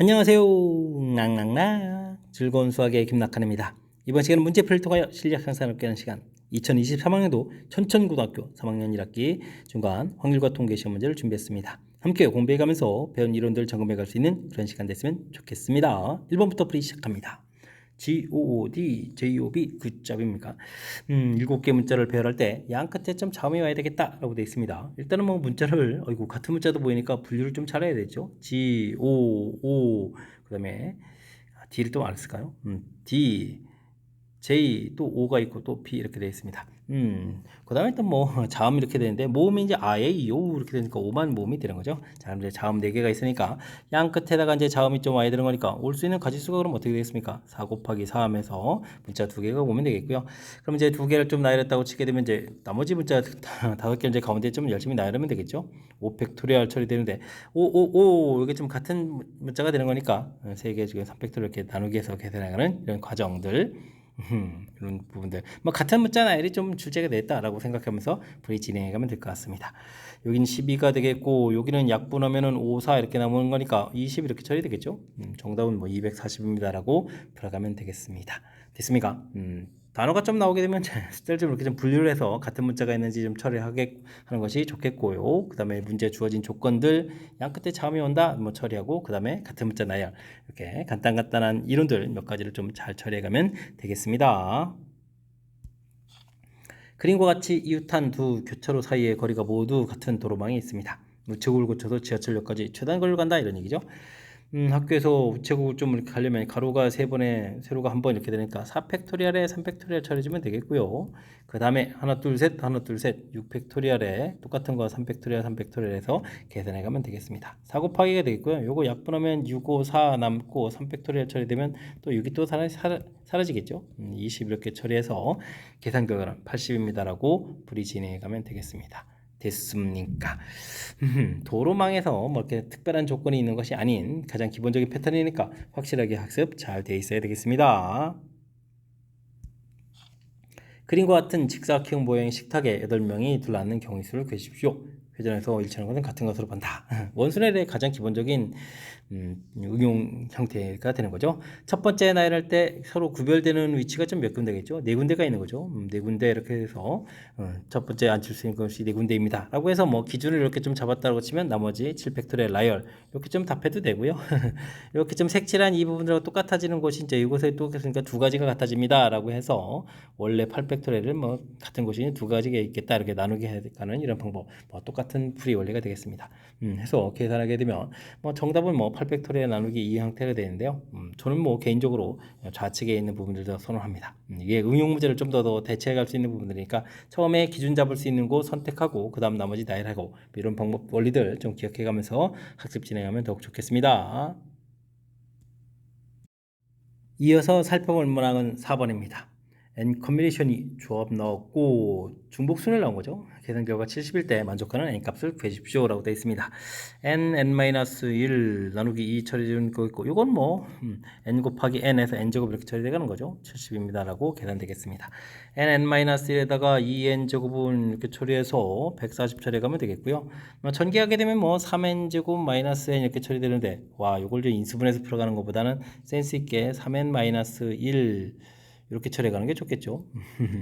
안녕하세요. 낭낭낭 즐거운 수학의 김낙한입니다. 이번 시간은 문제풀이를 통하여 실력 향상을 얻게 하는 시간 2023학년도 천천고등학교 3학년 1학기 중간 확률과 통계 시험 문제를 준비했습니다. 함께 공부해가면서 배운 이론들 점검해갈 수 있는 그런 시간 됐으면 좋겠습니다. 1번부터 풀이 시작합니다. GOOD, JOB 그 짭입니까? 7개 문자를 배열할 때 양 끝에 좀 자음이 와야 되겠다라고 되어 있습니다. 일단은 뭐 문자를 같은 문자도 보이니까 분류를 좀 잘해야 되죠. GOO 그다음에 D를 또 안 했을까요? D, J 또 O가 있고 또 B 이렇게 되어 있습니다. 그 다음에 또 뭐 자음 이렇게 되는데 모음이 이제 아에 요 이렇게 되니까 오만 모음이 되는 거죠. 자, 이제 자음 4개가 있으니까 양 끝에다가 이제 자음이 좀 와야 되는 거니까 올 수 있는 가지수가 그럼 어떻게 되겠습니까? 4 곱하기 4 하면서 문자 2개가 오면 되겠고요. 그럼 이제 2개를 좀 나열했다고 치게 되면 이제 나머지 문자 5개 이제 가운데 좀 열심히 나열하면 되겠죠. 5 팩토리얼 처리되는데 5 이게 좀 같은 문자가 되는 거니까 3개 중에 3 팩토리얼 이렇게 나누기 해서 계산하는 이런 과정들 이런 부분들 뭐 같은 문자 나열이 좀 출제가 됐다라고 생각하면서 풀이 진행해 가면 될 것 같습니다. 여기는 12가 되겠고 여기는 약분하면은 5, 4 이렇게 남는 거니까 20 이렇게 처리되겠죠. 정답은 뭐 240입니다라고 풀어가면 되겠습니다. 됐습니까? 단어가 좀 나오게 되면 숫자를 좀 이렇게 좀 분류를 해서 같은 문자가 있는지 좀 처리하게 하는 것이 좋겠고요. 그 다음에 문제에 주어진 조건들 양 끝에 자음이 온다 뭐 처리하고 그 다음에 같은 문자 나열 이렇게 간단한 이론들 몇 가지를 좀 잘 처리해가면 되겠습니다. 그림과 같이 이웃한 두 교차로 사이의 거리가 모두 같은 도로망이 있습니다. 우체국을 거쳐서 지하철역까지 최단 거리를 간다 이런 얘기죠. 학교에서 우체국을 좀 이렇게 가려면 가로가 3번에 세로가 1번 이렇게 되니까 4팩토리얼에 3팩토리얼 처리해주면 되겠고요. 그 다음에 하나 둘 셋 6팩토리얼에 똑같은 거 3팩토리얼 3팩토리얼에서 계산해 가면 되겠습니다. 4 곱하기가 되겠고요. 요거 약분하면 6, 5, 4 남고 3팩토리얼 처리되면 또 6이 또 사라지겠죠. 20 이렇게 처리해서 계산 결과는 80입니다라고 풀이 진행해 가면 되겠습니다. 됐습니까? 도로망에서 뭐 이렇게 특별한 조건이 있는 것이 아닌 가장 기본적인 패턴이니까 확실하게 학습 잘 돼 있어야 되겠습니다. 그림과 같은 직사각형 모양의 식탁에 8명이 둘러앉는 경우의 수를 구해주십시오. 회전에서 일치하는 것은 같은 것으로 본다. 원순열의 가장 기본적인 응용 형태가 되는 거죠. 첫 번째 나열할 때 서로 구별되는 위치가 좀 몇 군데겠죠. 4군데가 있는 거죠. 4군데 이렇게 해서 첫 번째 앉힐 수 있는 것이 4군데입니다. 라고 해서 뭐 기준을 이렇게 좀 잡았다고 치면 나머지 7팩토리얼 나열 이렇게 좀 답해도 되고요. 이렇게 좀 색칠한 이 부분들하고 똑같아지는 곳이 이제 이곳에 또 그러니까 2가지가 같아집니다. 라고 해서 원래 8팩토리얼을 뭐 같은 곳이 2가지가 있겠다 이렇게 나누게 하는 이런 방법 뭐 똑같은 풀이 원리가 되겠습니다. 해서 계산하게 되면 뭐 정답은 뭐 8팩토리얼 나누기 이 형태가 되는데요. 저는 뭐 개인적으로 좌측에 있는 부분들도 선호합니다. 이게 응용 문제를 좀 더 대체해 갈 수 있는 부분들이니까 처음에 기준 잡을 수 있는 곳 선택하고 그 다음 나머지 나열하고 이런 방법 원리들 좀 기억해 가면서 학습 진행하면 더욱 좋겠습니다. 이어서 살펴볼 문항은 4번입니다. n 컨비네이션이 조합 넣었고 중복순을 나온 거죠. 계산 결과 70일 때 만족하는 n 값을 구해주십시오 라고 되어 있습니다. n-1 나누기 2 처리되는 거 있고 이건 뭐 n 곱하기 n에서 n제곱 이렇게 처리되는 거죠. 70입니다 라고 계산되겠습니다. n-1에다가 2n제곱은 이렇게 처리해서 140 처리해가면 되겠고요. 전개하게 되면 뭐 3n제곱 마이너스 n 이렇게 처리되는데 와 이걸 좀 인수분해서 풀어가는 것보다는 센스 있게 3n-1 이렇게 처리해가는 게 좋겠죠.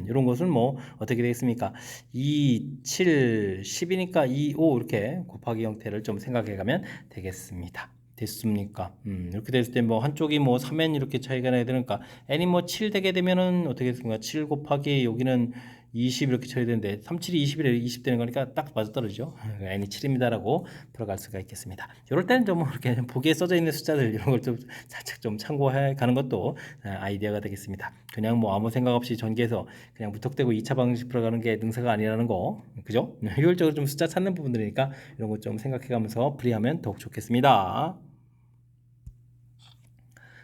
이런 것은 뭐 어떻게 되겠습니까? 2, 7, 10이니까 2, 5 이렇게 곱하기 형태를 좀 생각해가면 되겠습니다. 됐습니까? 이렇게 됐을 때 뭐 한쪽이 뭐 3n 이렇게 차이가 나야 되니까 n이 뭐 7 되게 되면은 어떻게 됐습니까? 7 곱하기 여기는 20 이렇게 쳐야 되는데 3, 7이 20이래 20 되는 거니까 딱 맞아떨어지죠. n이 7입니다라고 들어갈 수가 있겠습니다. 이럴 때는 좀 이렇게 보기에 써져 있는 숫자들 이런 걸 좀 살짝 좀 참고해 가는 것도 아이디어가 되겠습니다. 그냥 뭐 아무 생각 없이 전개해서 그냥 무턱대고 2차 방식 풀어가는 게 능사가 아니라는 거 그죠? 효율적으로 좀 숫자 찾는 부분들이니까 이런 것 좀 생각해 가면서 풀이하면 더욱 좋겠습니다.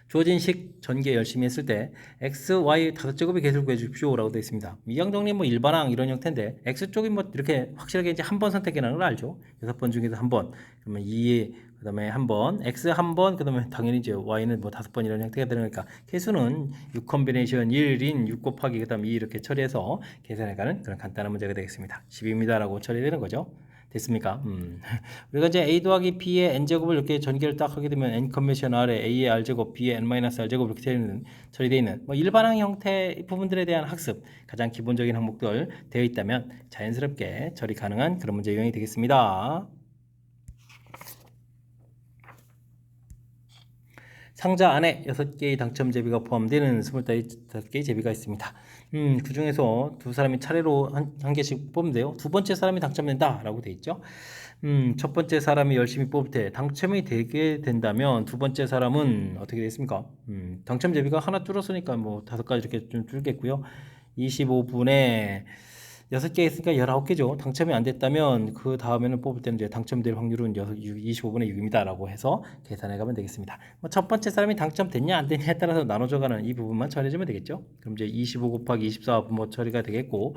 주어진 식 전개 열심히 했을 때 x, y 5제곱의 개수를 구해 주십시오 라고 되어 있습니다. 이항정리 뭐 일반항 이런 형태인데 x쪽이 뭐 이렇게 확실하게 이제 한 번 선택이라는 걸 알죠. 6번 중에서 한 번, 그러면 2, 그 다음에 한 번, x 한 번, 그 다음에 당연히 이제 y는 뭐 5번 이런 형태가 되니까 개수는 6 컨비네이션 1인 6 곱하기 그 다음 2 이렇게 처리해서 계산해가는 그런 간단한 문제가 되겠습니다. 10입니다 라고 처리되는 거죠. 됐습니까? 우리가 이제 a 더하기 b의 n제곱을 이렇게 전개를 딱 하게 되면 n 컨벤션 r에 a의 r제곱, b의 n-r제곱 이렇게 처리되어 있는 뭐 일반항 형태 부분들에 대한 학습, 가장 기본적인 항목들 되어 있다면 자연스럽게 처리 가능한 그런 문제 유형이 되겠습니다. 상자 안에 6개의 당첨 제비가 포함되는 25개의 제비가 있습니다. 그 중에서 두 사람이 차례로 한 개씩 뽑는데요. 두 번째 사람이 당첨된다 라고 되어 있죠. 첫 번째 사람이 열심히 뽑을 때 당첨이 되게 된다면 두 번째 사람은 어떻게 되겠습니까? 당첨 제비가 하나 줄었으니까 뭐 5가지 이렇게 좀 줄겠고요. 25분에 6개 있으니까 19개죠. 당첨이 안 됐다면 그 다음에는 뽑을 때는 이제 당첨될 확률은 25분의 6입니다. 라고 해서 계산해 가면 되겠습니다. 첫 번째 사람이 당첨됐냐 안 됐냐에 따라서 나눠져 가는 이 부분만 처리해주면 되겠죠. 그럼 이제 25 곱하기 24 뭐 처리가 되겠고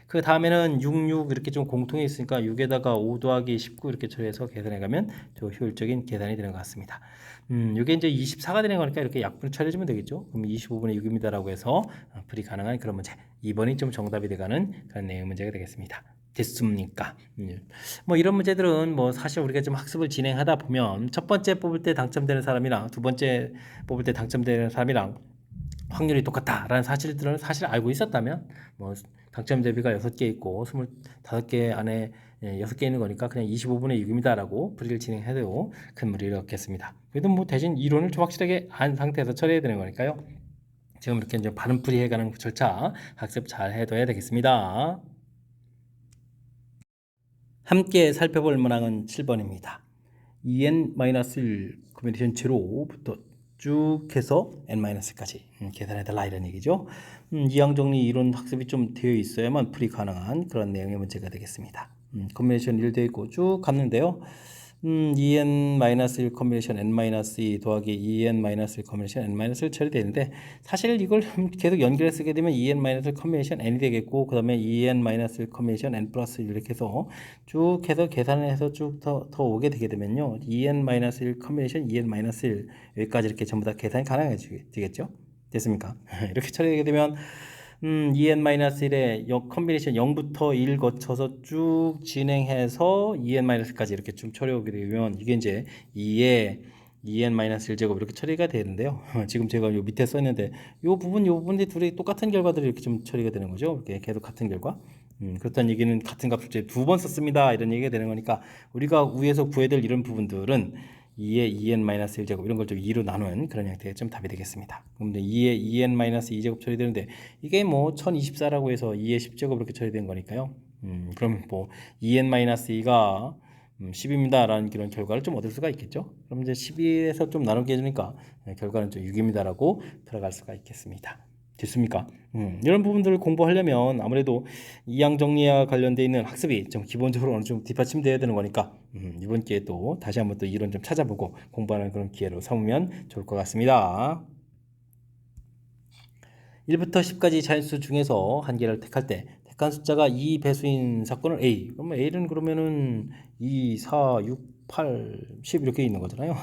그 다음에는 66 이렇게 좀 공통이 있으니까 6에다가 5 더하기 19 이렇게 처리해서 계산해 가면 좀 효율적인 계산이 되는 것 같습니다. 이게 이제 24가 되는 거니까 이렇게 약분을 처리해주면 되겠죠. 그럼 25분의 6입니다라고 해서 풀이 가능한 그런 문제. 2번이 좀 정답이 돼가는 그런 내용 문제가 되겠습니다. 됐습니까? 뭐 이런 문제들은 뭐 사실 우리가 좀 학습을 진행하다 보면 첫 번째 뽑을 때 당첨되는 사람이랑 두 번째 뽑을 때 당첨되는 사람이랑 확률이 똑같다라는 사실들을 사실 알고 있었다면 뭐 당첨 대비가 6개 있고 25개 안에 6개 있는 거니까 그냥 25분의 6입니다라고 풀이를 진행해도 큰 무리를 없겠습니다. 그래도 뭐 대신 이론을 좀 확실하게 안 상태에서 처리해야 되는 거니까요. 지금 이렇게 이제 바른 풀이해가는 절차 학습 잘 해둬야 되겠습니다. 함께 살펴볼 문항은 7번입니다. 2n-1 코미디션 제로부터 쭉 해서 n-까지 계산해달라 이런 얘기죠. 이항정리 이론 학습이 좀 되어 있어야만 풀이 가능한 그런 내용의 문제가 되겠습니다. 컨비네이션 1 되어 있고 쭉 갔는데요. 2n-1 컨비네이션 n-2 더하기 2n-1 컨비네이션 n-를 처리되는데 사실 이걸 계속 연결해 쓰게 되면 2n-1 컨비네이션 n이 되겠고 그 다음에 2n-1 컨비네이션 n 플러스 이렇게 해서 쭉 해서 계산을 해서 쭉 더 오게 되게 되면요 2n-1 컨비네이션 2n-1 여기까지 이렇게 전부 다 계산이 가능해지겠죠. 됐습니까? 이렇게 처리되게 되면 2n-1의 컨비네이션 0부터 1 거쳐서 쭉 진행해서 2n-까지 이렇게 좀 처리하게 되면 이게 이제 2의 2n-1제곱 이렇게 처리가 되는데요. 지금 제가 요 밑에 썼는데 요 부분이 둘이 똑같은 결과들이 이렇게 좀 처리가 되는 거죠. 이렇게 계속 같은 결과. 그렇다는 얘기는 같은 값을 이제 2번 썼습니다. 이런 얘기가 되는 거니까 우리가 위에서 구해야 될 이런 부분들은 2의 2n-1제곱 이런 걸 좀 2로 나눈 그런 형태의 좀 답이 되겠습니다. 그럼 2의 2n-2제곱 처리되는데 이게 뭐 1024라고 해서 2의 10제곱 이렇게 처리된 거니까요. 그럼 뭐 2n-2가 10입니다 라는 그런 결과를 좀 얻을 수가 있겠죠. 그럼 이제 12에서 좀 나누게 해주니까 결과는 좀 6입니다 라고 들어갈 수가 있겠습니다. 됐습니까? 이런 부분들을 공부하려면 아무래도 이항 정리와 관련되어 있는 학습이 좀 기본적으로 어느 정도 뒷받침되어야 되는 거니까 이번 기회에 또 다시 한번 또 이론 좀 찾아보고 공부하는 그런 기회로 삼으면 좋을 것 같습니다. 1부터 10까지 자연수 중에서 한 개를 택할 때 택한 숫자가 2 배수인 사건을 A. 그러면 A는 그러면은 2, 4, 6, 8, 10 이렇게 있는 거잖아요.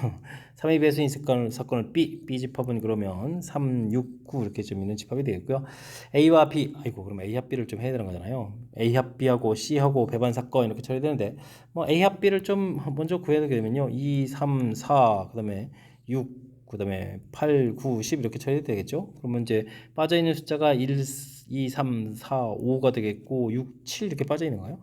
3의 배수인 사건을 B. B 집합은 그러면 3, 6, 9 이렇게 좀 있는 집합이 되겠고요. A와 B. 아이고, 그럼 A 합 B를 좀 해야 되는 거잖아요. A 합 B하고 C하고 배반 사건 이렇게 처리되는데 뭐 A 합 B를 좀 먼저 구해야 되게 되면요. 2, 3, 4, 그다음에 6, 그 다음에 8, 9, 10 이렇게 처리해도 되겠죠. 그러면 이제 빠져있는 숫자가 1, 2, 3, 4, 5가 되겠고 6, 7 이렇게 빠져있는 거예요.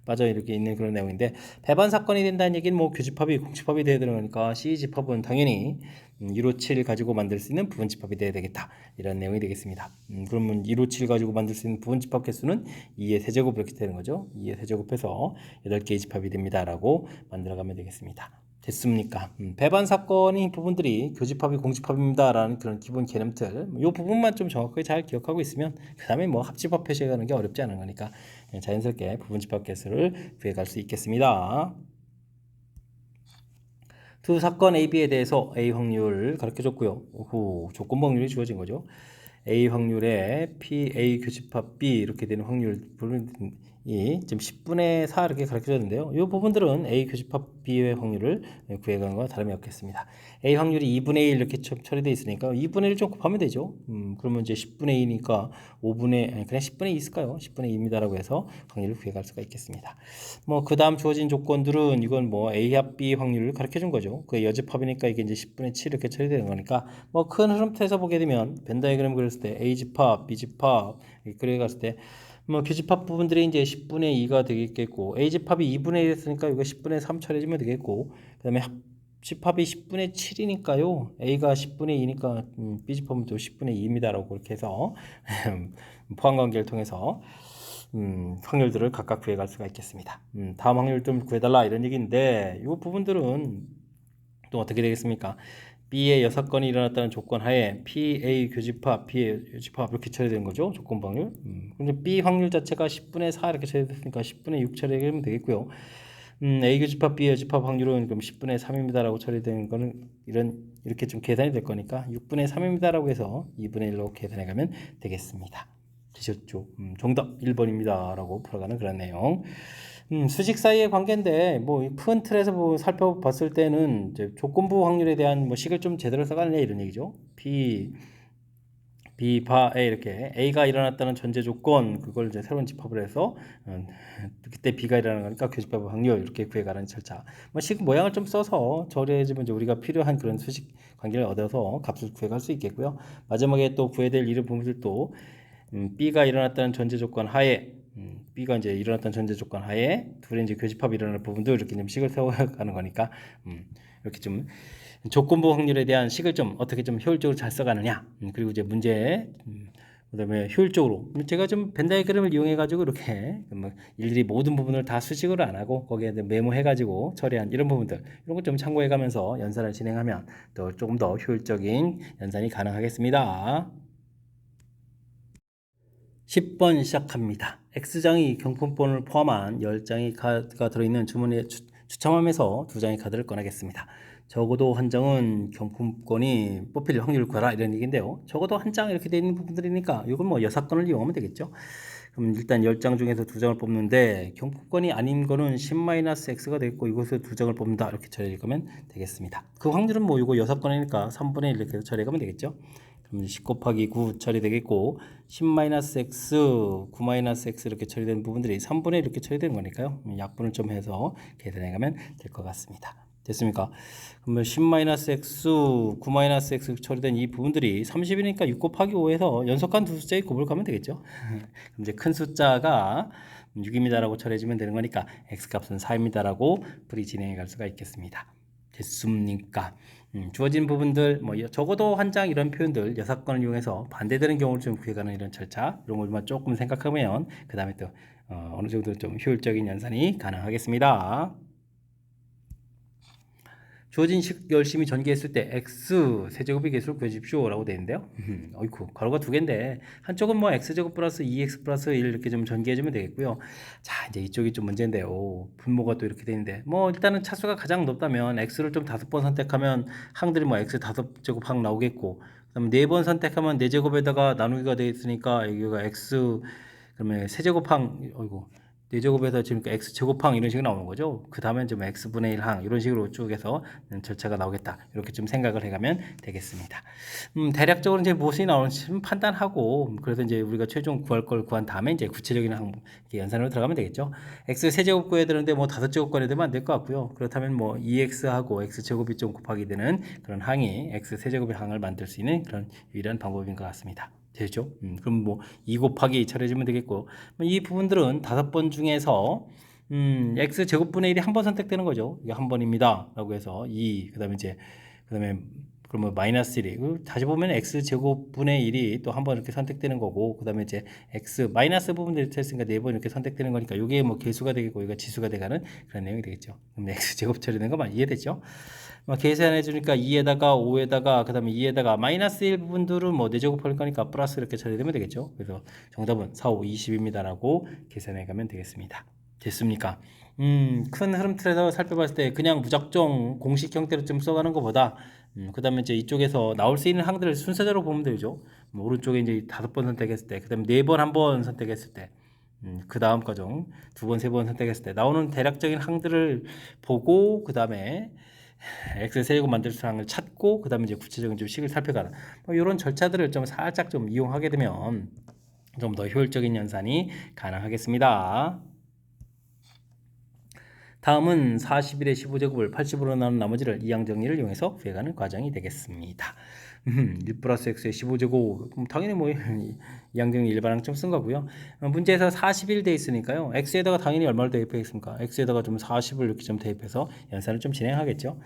빠져 이렇게 있는 그런 내용인데 배반 사건이 된다는 얘기는 뭐 교집합이 공집합이 돼야 되는 거니까 C집합은 당연히 1호 7 가지고 만들 수 있는 부분집합이 돼야 되겠다 이런 내용이 되겠습니다. 그러면 1호 7 가지고 만들 수 있는 부분집합 개수는 2의 세제곱 이렇게 되는 거죠. 2의 세제곱해서 8개의 집합이 됩니다 라고 만들어가면 되겠습니다. 됐습니까? 배반 사건의 부분들이 교집합이 공집합입니다 라는 그런 기본 개념들 이 부분만 좀 정확하게 잘 기억하고 있으면 그 다음에 뭐 합집합 표시하는 게 어렵지 않은 거니까 자연스럽게 부분집합 개수를 구해갈 수 있겠습니다. 두 사건 A, B에 대해서 A 확률 가르쳐줬고요. 조건 확률이 주어진 거죠. A 확률에 P, A 교집합 B 이렇게 되는 확률 지금 10분의 4 이렇게 가르쳐줬는데요. 이 부분들은 A 교집합 B의 확률을 구해가는 것과 다름이 없겠습니다. A 확률이 2분의 1 이렇게 처리되어 있으니까 2분의 1 좀 곱하면 되죠. 그러면 이제 10분의 2니까 5분의, 아니 그냥 10분의 2 있을까요? 10분의 2입니다라고 해서 확률을 구해갈 수가 있겠습니다. 뭐 그 다음 주어진 조건들은 이건 뭐 A 합 B 확률을 가르쳐준 거죠. 그 여집합이니까 이게 이제 10분의 7 이렇게 처리되는 거니까 뭐 큰 흐름틀에서 보게 되면 벤 다이그램 그렸을 때 A 집합, B 집합 그려갔을 때 뭐 교집합 부분들이 이제 10분의 2가 되겠고 A 집합이 2분의 1 했으니까 이거 10분의 3 처리해주면 되겠고 그 다음에 집합이 10분의 7이니까요. A가 10분의 2니까 B 집합은 또 10분의 2입니다라고 그렇게 해서 포함관계를 통해서 확률들을 각각 구해갈 수가 있겠습니다. 다음 확률 좀 구해달라 이런 얘기인데 이 부분들은 또 어떻게 되겠습니까? B의 6건이 일어났다는 조건 하에 PA 교집합, B의 교집합 이렇게 처리되는 거죠. 조건 확률. 근데 B 확률 자체가 10분의 4 이렇게 처리됐으니까 10분의 6 처리하면 되겠고요. A 교집합, B 교집합 확률은 그럼 10분의 3입니다라고 처리되는 거는 이렇게 좀 계산이 될 거니까 6분의 3입니다라고 해서 2분의 1로 계산해 가면 되겠습니다. 되셨죠? 정답 1번입니다라고 풀어가는 그런 내용. 수직 사이의 관계인데 뭐 큰 틀에서 살펴봤을 때는 이제 조건부 확률에 대한 뭐 식을 좀 제대로 써가느냐 이런 얘기죠. B 바 A 이렇게 A가 일어났다는 전제 조건 그걸 이제 새로운 집합을 해서 그때 B가 일어나는 거니까 교집합 확률 이렇게 구해가는 절차. 뭐 식 모양을 좀 써서 처리해주면 이제 우리가 필요한 그런 수직 관계를 얻어서 값을 구해갈 수 있겠고요. 마지막에 또 구해야 될 이런 부분들도 B가 일어났다는 전제 조건 하에 B가 이제 일어났다는 전제 조건 하에 둘의 이제 교집합이 일어날 부분도 이렇게 좀 식을 세워가는 거니까 이렇게 좀 조건부 확률에 대한 식을 좀 어떻게 좀 효율적으로 잘 써가느냐 그리고 이제 문제 그다음에 효율적으로 제가 좀 벤 다이그램을 이용해 가지고 이렇게 뭐 일일이 모든 부분을 다 수식으로 안 하고 거기에 메모해 가지고 처리한 이런 부분들 이런 거 좀 참고해 가면서 연산을 진행하면 또 조금 더 효율적인 연산이 가능하겠습니다. 10번 시작합니다. X장이 경품권을 포함한 10장의 카드가 들어있는 주머니에 추첨함에서 2장의 카드를 꺼내겠습니다. 적어도 한 장은 경품권이 뽑힐 확률을 구하라 이런 얘기인데요. 적어도 한 장 이렇게 되어 있는 부분들이니까 이건 뭐 6건을 이용하면 되겠죠. 그럼 일단 10장 중에서 2장을 뽑는데 경품권이 아닌 거는 10-x가 되겠고 이것을 2장을 뽑는다 이렇게 처리할 거면 되겠습니다. 그 확률은 뭐 이거 6건이니까 3분의 1 이렇게 처리하면 되겠죠. 그럼 10 곱하기 9 처리되겠고 10-x, 9-x 이렇게 처리되는 부분들이 3분의 1 이렇게 처리되는 거니까요. 약분을 좀 해서 계산해 가면 될 것 같습니다. 됐습니까? 그러면 10-x, 9-x 처리된 이 부분들이 30이니까 6 곱하기 5에서 연속한 두 숫자의 곱을 가면 되겠죠. 그럼 이제 큰 숫자가 6입니다라고 처리해주면 되는 거니까 x값은 4입니다라고 풀이 진행해 갈 수가 있겠습니다. 됐습니까? 주어진 부분들 뭐 적어도 한 장 이런 표현들 6건을 이용해서 반대되는 경우를 좀 구해가는 이런 절차 이런 것만 조금 생각하면 그 다음에 또 어느 정도 좀 효율적인 연산이 가능하겠습니다. 주어진 식 열심히 전개했을 때 x 세제곱의 개수를 구해주십시오 라고 되어 있는데요. 어이쿠 가로가 두 개인데 한쪽은 뭐 x제곱 플러스 2x 플러스 1 이렇게 좀 전개해주면 되겠고요. 자 이제 이쪽이 좀 문제인데요. 분모가 또 이렇게 되어 있는데 뭐 일단은 차수가 가장 높다면 x를 좀 5번 선택하면 항들이 뭐 x 5제곱 항 나오겠고 그다음에 4번 선택하면 4제곱에다가 나누기가 되어 있으니까 여기가 x 그러면 세제곱항 어이구 4제곱에서 지금 x제곱항 이런 식으로 나오는 거죠. 그 다음에 좀 x분의 1항 이런 식으로 쭉 해서 절차가 나오겠다. 이렇게 좀 생각을 해가면 되겠습니다. 대략적으로 이제 무엇이 나오는지 좀 판단하고 그래서 이제 우리가 최종 구할 걸 구한 다음에 이제 구체적인 항목 연산으로 들어가면 되겠죠. x 세제곱 구해야 되는데 뭐 5제곱 구해야 되면 안 될 것 같고요. 그렇다면 뭐 2x하고 x제곱이 좀 곱하기 되는 그런 항이 x 세제곱의 항을 만들 수 있는 그런 유일한 방법인 것 같습니다. 되죠? 그럼 뭐 2 곱하기 처리해주면 되겠고 이 부분들은 5번 중에서 x 제곱분의 1이 한 번 선택되는 거죠. 이게 한 번입니다. 라고 해서 2 그다음에 그러면 마이너스 1이 다시 보면 x 제곱분의 1이 또 한 번 이렇게 선택되는 거고 그다음에 이제 x 마이너스 부분들이 했으니까 4번 이렇게 선택되는 거니까 이게 뭐 개수가 되겠고 이거 지수가 되가는 그런 내용이 되겠죠. 그럼 x 제곱 처리되는 거 이해되죠? 계산해 주니까 2에다가 5에다가 그 다음에 2에다가 마이너스 1 부분들은 뭐 4제곱 할 거니까 플러스 이렇게 처리되면 되겠죠. 그래서 정답은 4, 5, 20입니다 라고 계산해 가면 되겠습니다. 됐습니까? 큰 흐름 틀에서 살펴봤을 때 그냥 무작정 공식 형태로 좀 써가는 것보다 그 다음에 이제 이쪽에서 나올 수 있는 항들을 순서대로 보면 되죠. 오른쪽에 이제 5번 선택했을 때, 그 다음에 4번 한 번 선택했을 때, 그 다음 과정 두 번, 세 번 선택했을 때 나오는 대략적인 항들을 보고 그 다음에 엑셀 세제곱 만들 수 있는 항을 찾고 그 다음에 이제 구체적인 좀 식을 살펴가는 뭐 이런 절차들을 좀 살짝 좀 이용하게 되면 좀 더 효율적인 연산이 가능하겠습니다. 다음은 41의 15제곱을 80으로 나눈 나머지를 이항 정리를 이용해서 구해가는 과정이 되겠습니다. 1 플러스 x의 15제곱 당연히 뭐 이항 정리 일반항 쓴 거고요. 문제에서 41 돼 있으니까요. x에다가 당연히 얼마를 대입하겠습니까? x에다가 좀 40을 이렇게 좀 대입해서 연산을 좀 진행하겠죠.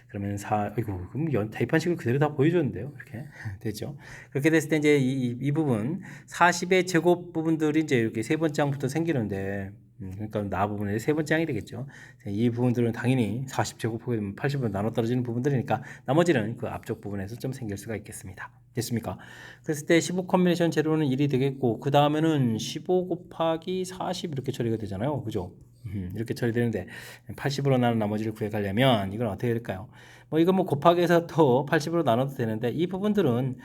그러면 그럼 대입한 식을 그대로 다 보여줬는데요. 이렇게 되죠. 그렇게 됐을 때 이제 이 부분 40의 제곱 부분들이 이제 이렇게 세 번째 항부터 생기는데 그러니까 나 부분의 세 번째 항이 되겠죠. 이 부분들은 당연히 40제곱하게 되면 80으로 나눠 떨어지는 부분들이니까 나머지는 그 앞쪽 부분에서 좀 생길 수가 있겠습니다. 됐습니까? 그랬을 때 15 컨비네이션 제로는 1이 되겠고 그 다음에는 15 곱하기 40 이렇게 처리가 되잖아요. 그죠? 이렇게 처리되는데 80으로 나눈 나머지를 구해가려면 이건 어떻게 될까요? 뭐 이거 뭐 곱하기해서 또 80으로 나눠도 되는데 이 부분들은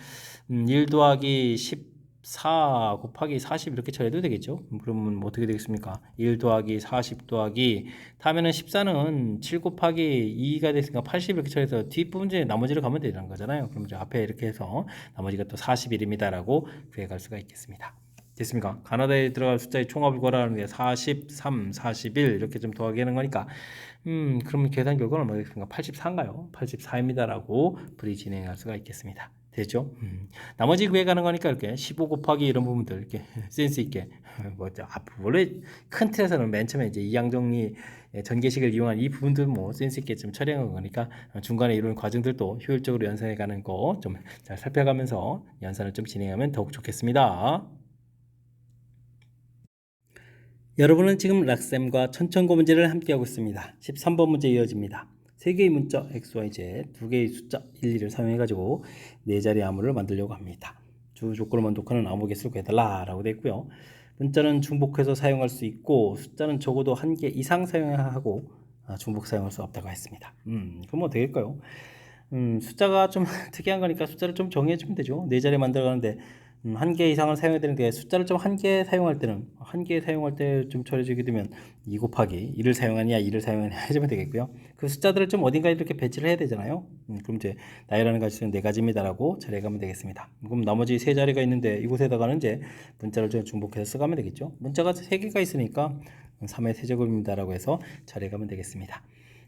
1 더하기 14 곱하기 40 이렇게 처리해도 되겠죠. 그러면 뭐 어떻게 되겠습니까? 1 더하기 40 더하기 다음에는 14는 7 곱하기 2가 됐으니까 80 이렇게 처리해서 뒷부분 중에 나머지를 가면 되는 거잖아요. 그럼 이제 앞에 이렇게 해서 나머지가 또 41입니다 라고 구해갈 수가 있겠습니다. 됐습니까? 가나다에 들어갈 숫자의 총합을 구하라는 게 43, 41 이렇게 좀 더하기 하는 거니까 그러면 계산 결과는 얼마 되겠습니까? 84인가요? 84입니다라고 불이 진행할 수가 있겠습니다. 되죠? 나머지 구해가는 거니까 이렇게 15 곱하기 이런 부분들 이렇게 센스 있게 원래 큰 틀에서는 맨 처음에 이제 이항정리 전개식을 이용한 이 부분들 뭐 센스 있게 좀 처리한 거니까 중간에 이런 과정들도 효율적으로 연산해 가는 거 좀 잘 살펴가면서 연산을 좀 진행하면 더욱 좋겠습니다. 여러분은 지금 락쌤과 천천고 문제를 함께하고 있습니다. 13번 문제 이어집니다. 3개의 문자 XYZ, 2개의 숫자 1, 2를 사용해가지고 4자리 암호를 만들려고 합니다. 주 조건을 만족하는 암호 개수를 구해달라 라고 되어 있고요. 문자는 중복해서 사용할 수 있고 숫자는 적어도 1개 이상 사용하고 중복 사용할 수 없다고 했습니다. 그럼 어떻게 될까요? 숫자가 좀 특이한 거니까 숫자를 좀 정해주면 되죠. 4자리 만들어가는데 1개 이상을 사용해야 되는데 숫자를 좀 1개 사용할 때는 1개 사용할 때 좀 처리해주게 되면 2 곱하기 1을 사용하냐 2를 사용하냐 해주면 되겠고요. 그 숫자들을 좀 어딘가에 이렇게 배치를 해야 되잖아요. 그럼 이제 나이라는 가지수는 4가지입니다라고 처리해가면 되겠습니다. 그럼 나머지 3자리가 있는데 이곳에다가는 이제 문자를 좀 중복해서 써가면 되겠죠. 문자가 3개가 있으니까 3의 세제곱입니다라고 해서 처리해가면 되겠습니다.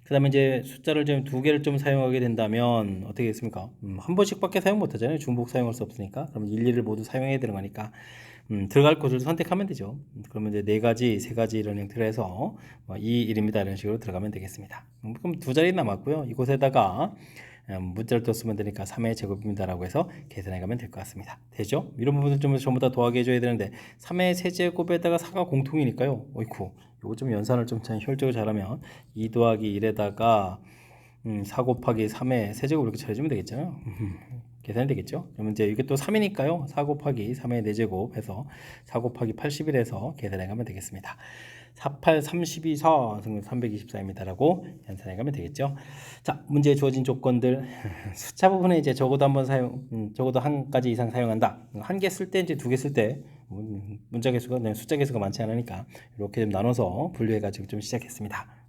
그 다음에 이제 숫자를 좀 2개를 좀 사용하게 된다면 어떻게 됐습니까? 한 번씩밖에 사용 못 하잖아요. 중복 사용할 수 없으니까. 그럼 1, 2를 모두 사용해야 되는 거니까 들어갈 곳을 선택하면 되죠. 그러면 이제 4가지, 3가지 이런 형태로 해서 2, 1입니다. 이런 식으로 들어가면 되겠습니다. 그럼 2자리 남았고요. 이곳에다가 문자를 또 쓰면 되니까 3의 제곱입니다라고 해서 계산해 가면 될 것 같습니다. 되죠? 이런 부분들 좀 전부 다 더하게 해줘야 되는데 3의 세제곱에다가 4가 공통이니까요. 어이쿠, 요거 좀 연산을 좀 효율적으로 잘하면 2 더하기 1에다가 4 곱하기 3의 세제곱 이렇게 처리해주면 되겠잖아요. 계산이 되겠죠? 그러면 이제 이게 또 3이니까요. 4 곱하기 3의 4제곱 해서 4 곱하기 81에서 계산해 가면 되겠습니다. 48, 32, 4, 324입니다. 라고 연산해 가면 되겠죠. 자, 문제에 주어진 조건들. 숫자 부분에 이제 적어도 한번 적어도 1가지 이상 사용한다. 1개 쓸 때, 이제 2개 쓸 때, 문자 개수가, 숫자 개수가 많지 않으니까, 이렇게 좀 나눠서 분류해 가지고 좀 시작했습니다.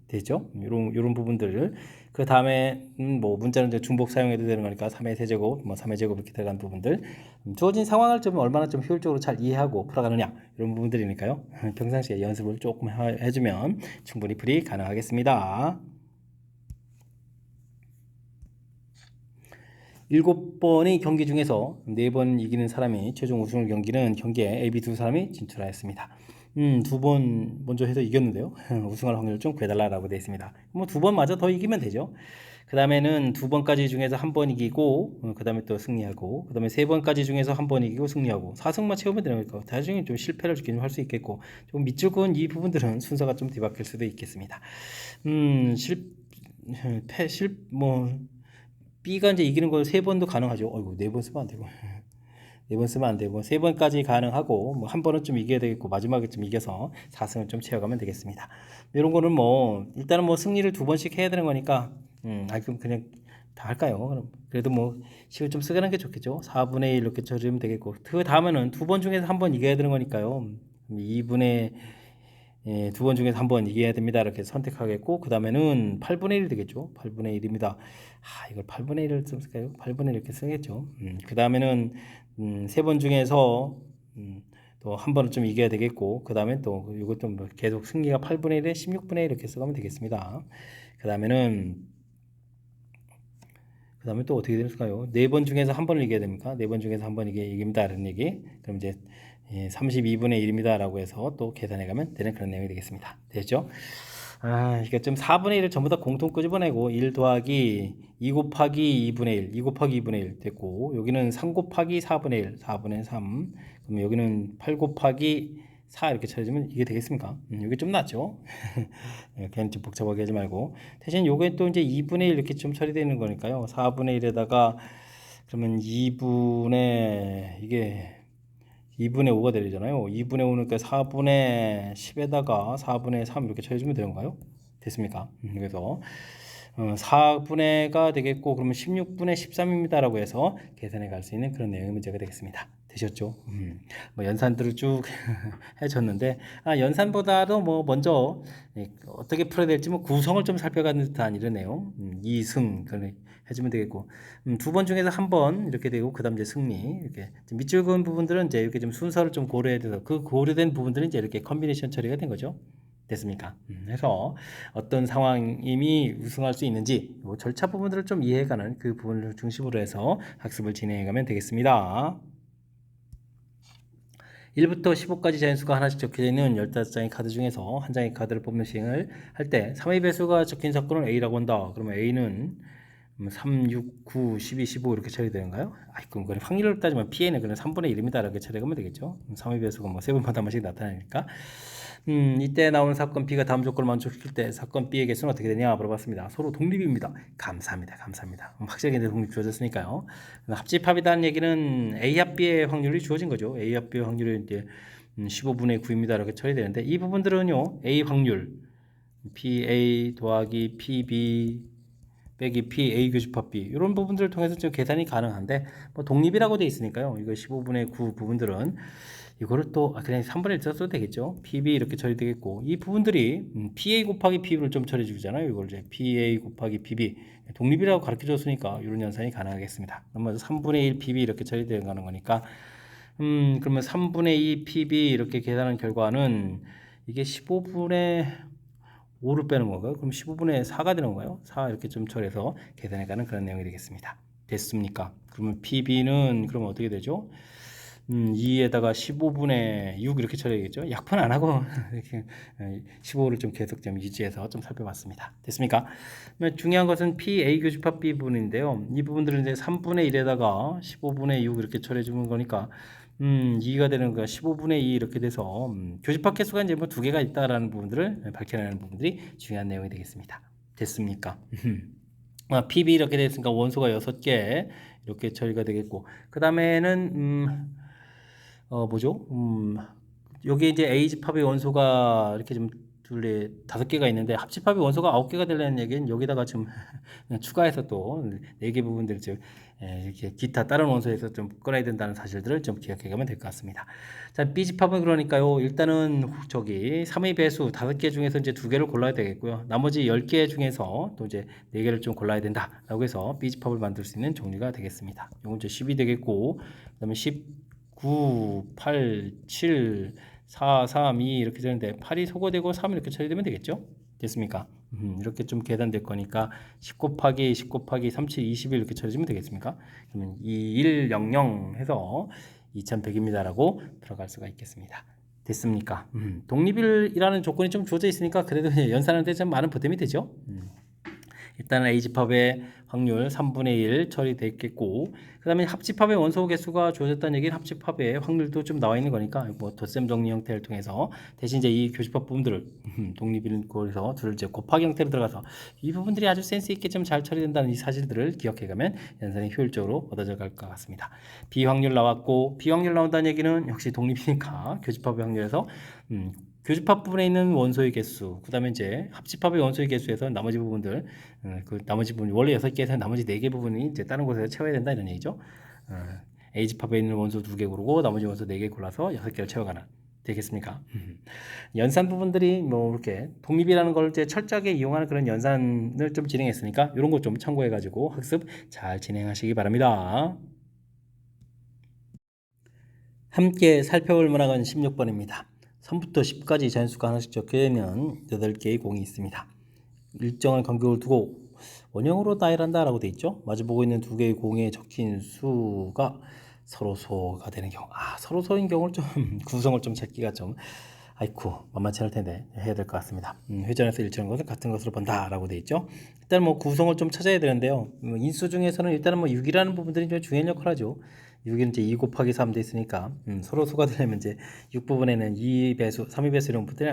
되죠? 요런 부분들을 그 다음에 뭐 문자는 이제 중복 사용해도 되는 거니까 3의 세제곱, 3의 제곱 이렇게 들어간 부분들 주어진 상황을 좀 얼마나 좀 효율적으로 잘 이해하고 풀어가느냐 이런 부분들이니까요. 평상시에 연습을 조금 해주면 충분히 풀이 가능하겠습니다. 7번의 경기 중에서 4번 이기는 사람이 최종 우승을 경기는 경기에 AB 두 사람이 진출하였습니다. 2번 먼저 해서 이겼는데요. 우승할 확률을 좀 구해달라고 되어 있습니다. 뭐 2번마저 더 이기면 되죠. 그 다음에는 2번까지 중에서 1번 이기고, 그 다음에 또 승리하고, 그 다음에 3번까지 중에서 1번 이기고 승리하고, 4승만 채우면 되는 거니까 나중에 좀 실패를 주긴 할 수 있겠고, 좀 밑줄 그은 이 부분들은 순서가 좀 뒤바뀔 수도 있겠습니다. B가 이제 이기는 거 3번도 가능하죠. 어이구, 4번 쓰면 안 되고. 4번 쓰면 안 되고, 3번까지 가능하고, 뭐, 한 번은 좀 이겨야 되겠고, 마지막에 좀 이겨서 4승을 좀 채워가면 되겠습니다. 이런 거는 뭐, 일단은 뭐, 승리를 2번씩 해야 되는 거니까, 그럼 그냥 다 할까요? 그럼, 그래도 뭐, 식을 좀 쓰는 게 좋겠죠. 4분의 1 이렇게 처리하면 되겠고, 그 다음에는 2번 중에서 한 번 이겨야 되는 거니까요. 2분의 두 번 중에서 한 번 이겨야 됩니다. 이렇게 선택하겠고, 그 다음에는 8분의 1이 되겠죠. 8분의 1입니다. 이걸 8분의 1을 좀 쓸까요? 8분의 1 이렇게 쓰겠죠. 그 다음에는 세 번 중에서 또 한 번은 좀 이겨야 되겠고, 그 다음에 또 이것도 뭐 계속 승리가 8분의 1에 16분의 1 이렇게 써가면 되겠습니다. 그 다음에 또 어떻게 될까요? 네 번 중에서 한 번을 이겨야 됩니까? 네 번 중에서 한 번 이깁니다. 이런 얘기. 그럼 이제 32분의 1입니다. 라고 해서 또 계산해 가면 되는 그런 내용이 되겠습니다. 됐죠? 이게 좀 4분의 1을 전부 다 공통 끄집어내고 1 더하기 2 곱하기 2분의 1, 2 곱하기 2분의 1 됐고, 여기는 3 곱하기 4분의 1, 4분의 3, 그럼 여기는 8 곱하기 4 이렇게 처리해주면 이게 되겠습니까? 이게 좀 낫죠? 그냥 좀 복잡하게 하지 말고, 대신 요게 또 이제 2분의 1 이렇게 좀 처리되는 거니까요. 4분의 1에다가 그러면 2분의 5가 되잖아요. 2분의 5니까 4분의 10에다가 4분의 3 이렇게 처리해주면 되는 건가요? 됐습니까? 그래서 4분의가 되겠고, 그러면 16분의 13입니다. 라고 해서 계산해 갈 수 있는 그런 내용의 문제가 되겠습니다. 되셨죠? 뭐 연산들을 쭉 해줬는데, 연산보다도 뭐 먼저 어떻게 풀어야 될지 뭐 구성을 좀 살펴가는 듯한 이런 내용, 2승 해주면 되겠고, 두 번 중에서 한 번 이렇게 되고, 그 다음 이제 승리, 이렇게 밑줄 그은 부분들은 이제 이렇게 좀 순서를 좀 고려해야 돼서, 그 고려된 부분들은 이제 이렇게 컨비네이션 처리가 된 거죠. 됐습니까? 그래서 어떤 상황임이 우승할 수 있는지 뭐 절차 부분들을 좀 이해해가는 그 부분을 중심으로 해서 학습을 진행해가면 되겠습니다. 1부터 15까지 자연수가 하나씩 적혀져 있는 15장의 카드 중에서 한 장의 카드를 뽑는 시행을 할 때 3의 배수가 적힌 사건을 A라고 한다. 그러면 A는 3, 6, 9, 12, 15 이렇게 처리되는가요? 그건 확률로 따지면 P는 그냥 3분의 1입니다. 이렇게 처리하면 되겠죠. 3의 배수가 뭐 3번마다 한 번씩 나타나니까. 이때 나오는 사건 B가 다음 조건을 만족시킬 때 사건 B의 개수는 어떻게 되냐 물어봤습니다. 서로 독립입니다. 감사합니다. 확실하게 독립 주어졌으니까요. 합집합이라는 얘기는 A 합 B의 확률이 주어진 거죠. A 합 B의 확률이 이제 15분의 9입니다. 이렇게 처리되는데, 이 부분들은요, A 확률 PA 더하기 PB 빼기 PA 교집합 B 이런 부분들을 통해서 지금 계산이 가능한데, 뭐 독립이라고 되어 있으니까요. 이거 15분의 9 부분들은 이거를 또 그냥 3분의 1 써도 되겠죠. PB 이렇게 처리되겠고, 이 부분들이 PA 곱하기 PB를 좀 처리해 주잖아요. 이걸 이제 PA 곱하기 PB 독립이라고 가르쳐 줬으니까 이런 현상이 가능하겠습니다. 그러면 3분의 1 PB 이렇게 처리되는 거니까, 그러면 3분의 2 PB 이렇게 계산한 결과는 이게 15분의 5를 빼는 건가요? 그럼 15분의 4가 되는 건가요? 4 이렇게 좀 처리해서 계산해가는 그런 내용이 되겠습니다. 됐습니까? 그러면 PB는 그러면 어떻게 되죠? 2에다가 15분의 6 이렇게 처리하겠죠. 약분 안 하고 15를 좀 계속 좀 유지해서 좀 살펴봤습니다. 됐습니까? 중요한 것은 PA 교집합 B 부분인데요. 이 부분들은 이제 3분의 1에다가 15분의 6 이렇게 처리해 주는 거니까 2가 되는 거야. 15분의 2 이렇게 돼서 교집합 개수가 이제 뭐 두 개가 있다라는 부분들을 밝혀내는 부분들이 중요한 내용이 되겠습니다. 됐습니까? PB 이렇게 됐으니까 원소가 6개 이렇게 처리가 되겠고, 그 다음에는 뭐죠? 여기 이제 A 집합의 원소가 이렇게 좀 둘레 5개가 있는데, 합집합의 원소가 9개가 되려는 얘기는 여기다가 좀 추가해서 또 4개 부분들 좀 이렇게 기타 다른 원소에서 좀 꺼내야 된다는 사실들을 좀 기억해 가면 될 것 같습니다. 자, B집합은 그러니까요, 일단은 저기 3의 배수 5개 중에서 이제 2개를 골라야 되겠고요. 나머지 10개 중에서 또 이제 4개를 좀 골라야 된다라고 해서 B집합을 만들 수 있는 종류가 되겠습니다. 이건 이제 10이 되겠고, 그다음에 9, 8, 7, 4, 3, 2 이렇게 되는데 8이 소거되고 3 이렇게 처리되면 되겠죠? 됐습니까? 이렇게 좀 계산될 거니까 10 곱하기 10 곱하기 37, 21 이렇게 처리되면 되겠습니까? 그러면 2100 해서 2100입니다 라고 들어갈 수가 있겠습니다. 됐습니까? 독립이라는 조건이 좀 주어져 있으니까 그래도 연산하는데 좀 많은 보탬이 되죠? 일단은 A집합의 확률 3분의 1 처리됐겠고, 그 다음에 합집합의 원소 개수가 주어졌다는 얘기는 합집합의 확률도 좀 나와 있는 거니까 뭐 덧셈 정리 형태를 통해서 대신 이제 이 교집합 부분들을 독립을 거해서 둘을 이제 곱하기 형태로 들어가서 이 부분들이 아주 센스 있게 좀 잘 처리된다는 이 사실들을 기억해가면 연산이 효율적으로 얻어져 갈 것 같습니다. 비확률 나왔고, 비확률 나온다는 얘기는 역시 독립이니까 교집합의 확률에서 교집합 부분에 있는 원소의 개수, 그 다음에 이제 합집합의 원소의 개수에서 나머지 부분들, 그 나머지 부분, 원래 6개에서 나머지 4개 부분이 이제 다른 곳에서 채워야 된다 이런 얘기죠. A집합에 있는 원소 2개 고르고 나머지 원소 4개 골라서 6개를 채워가는. 되겠습니까? 연산 부분들이 뭐 이렇게 독립이라는 걸 이제 철저하게 이용하는 그런 연산을 좀 진행했으니까 이런 거 좀 참고해가지고 학습 잘 진행하시기 바랍니다. 함께 살펴볼 문항은 16번입니다. 3부터 10까지 자연수가 하나씩 적혀있는 8개의 공이 있습니다. 일정한 간격을 두고 원형으로 나열한다 라고 되어 있죠. 마주보고 있는 두 개의 공에 적힌 수가 서로소가 되는 경우, 서로소인 경우를 좀 구성을 좀 찾기가 좀 아이쿠 만만치 않을 텐데 해야 될 것 같습니다. 회전에서 일치하는 것은 같은 것으로 본다 라고 되어 있죠. 일단 뭐 구성을 좀 찾아야 되는데요. 인수 중에서는 일단은 뭐 6이라는 부분들이 좀 중요한 역할을 하죠. 6은 이제 2 곱하기 3 돼 있으니까 서로 소가 되려면 이제 6 부분에는 2배수, 3배수 이런 부분들이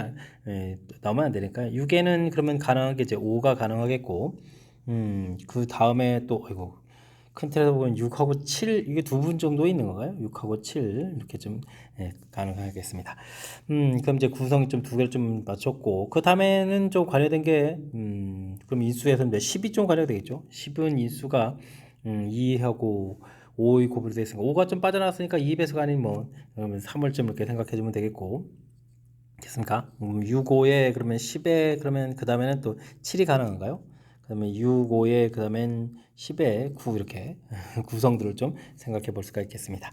나오면 안 되니까 6에는 그러면 가능하게 이제 5가 가능하겠고 그 다음에 또 아이고 큰 틀에서 보면 6하고 7 이게 두 분 정도 있는 건가요? 6하고 7 이렇게 좀 가능하겠습니다. 그럼 이제 구성이 좀 두 개를 좀 맞췄고 그 다음에는 좀 관련된 게 그럼 인수에서 이제 10이 좀 관련이 되겠죠. 10은 인수가 2하고 5의 곱으로 되어 있으니까 5가 좀 빠져나왔으니까 2배수가 아닌 뭐 그러면 3을 좀 이렇게 생각해 주면 되겠고 됐습니까? 6, 5에 그러면 10에 그러면 그 다음에는 또 7이 가능한가요? 그 다음에 6, 5에 그 다음엔 10에 9 이렇게 구성들을 좀 생각해 볼 수가 있겠습니다.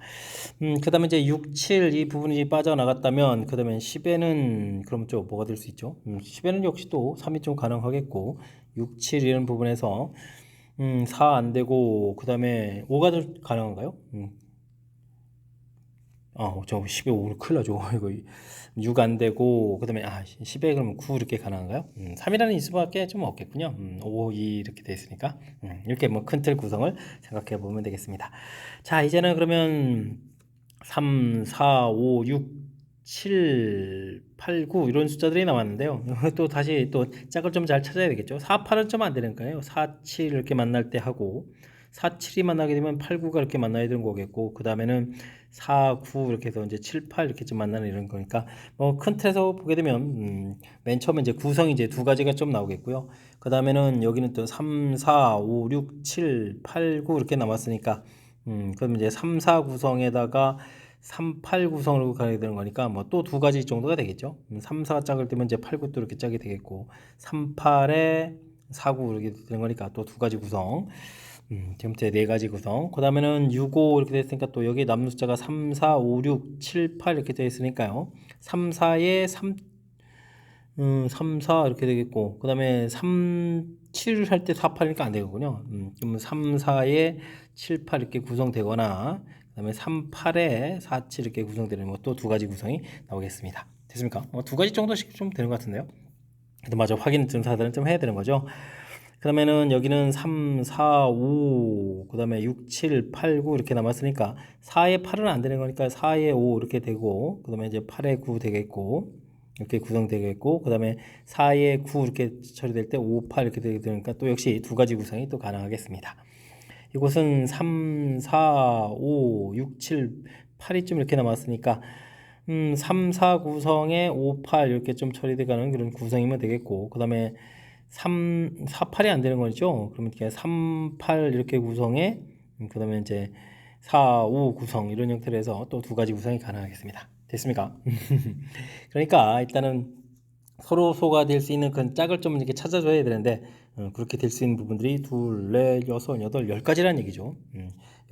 그 다음에 이제 6, 7 이 부분이 빠져나갔다면 그 다음에 10에는 그럼 좀 뭐가 될 수 있죠? 10에는 역시 또 3이 좀 가능하겠고 6, 7 이런 부분에서 4 안 되고 그 다음에 5가 좀 가능한가요? 저 10에 5는 큰일 나죠. 이거 6 안 되고 그 다음에 10에 그러면 9 이렇게 가능한가요? 3이라는 인수밖에 좀 없겠군요. 5, 2 이렇게 돼 있으니까 이렇게 뭐 큰 틀 구성을 생각해 보면 되겠습니다. 자 이제는 그러면 3, 4, 5, 6, 7, 8, 9 이런 숫자들이 나왔는데요. 또 다시 또 짝을 좀 잘 찾아야 되겠죠. 4, 8은 좀 안 되는 거예요. 4, 7 이렇게 만날 때 하고 4, 7이 만나게 되면 8, 9가 이렇게 만나야 되는 거겠고 그 다음에는 4, 9 이렇게 해서 이제 7, 8 이렇게 좀 만나는 이런 거니까 뭐 큰 틀에서 보게 되면 맨 처음에 이제 구성이 이제 두 가지가 좀 나오겠고요. 그 다음에는 여기는 또 3, 4, 5, 6, 7, 8, 9 이렇게 남았으니까 그럼 이제 3, 4 구성에다가 3, 8 구성으로 가게 되는 거니까 뭐 또 두 가지 정도가 되겠죠. 3, 4 짝을 뜨면 이제 8, 9도 이렇게 짝이 되겠고 3, 8에 4, 9 이렇게 되는 거니까 또 두 가지 구성. 지금부터 네 가지 구성. 그 다음에는 6, 5 이렇게 됐으니까 또 여기 남는 숫자가 3, 4, 5, 6, 7, 8 이렇게 되어 있으니까요. 3, 4에 3, 3, 4 이렇게 되겠고 그 다음에 3, 7을 할 때 4, 8이니까 안 되겠군요. 그러면 3, 4에 7, 8 이렇게 구성되거나 그 다음에 3, 8에 4, 7 이렇게 구성되는 뭐 또 두 가지 구성이 나오겠습니다. 됐습니까? 두 가지 정도씩 좀 되는 것 같은데요. 그래도 마저 확인 증사들은 좀 해야 되는 거죠. 그러면은 여기는 3, 4, 5, 그 다음에 6, 7, 8, 9 이렇게 남았으니까 4에 8은 안 되는 거니까 4에 5 이렇게 되고 그 다음에 이제 8에 9 되겠고 이렇게 구성되겠고 그 다음에 4에 9 이렇게 처리될 때 5, 8 이렇게 되니까 또 역시 두 가지 구성이 또 가능하겠습니다. 이곳은 3, 4, 5, 6, 7, 8이 좀 이렇게 남았으니까 3, 4 구성에 5, 8 이렇게 좀 처리돼가는 그런 구성이면 되겠고 그 다음에 3, 4, 8이 안 되는 거죠. 그러면 이렇게 3, 8 이렇게 구성에 그 다음에 이제 4, 5 구성 이런 형태로 해서 또 두 가지 구성이 가능하겠습니다. 됐습니까? 그러니까 일단은 서로 소가 될 수 있는 그 짝을 좀 이렇게 찾아줘야 되는데 그렇게 될 수 있는 부분들이 둘, 넷, 여섯, 여덟, 10가지라는 얘기죠.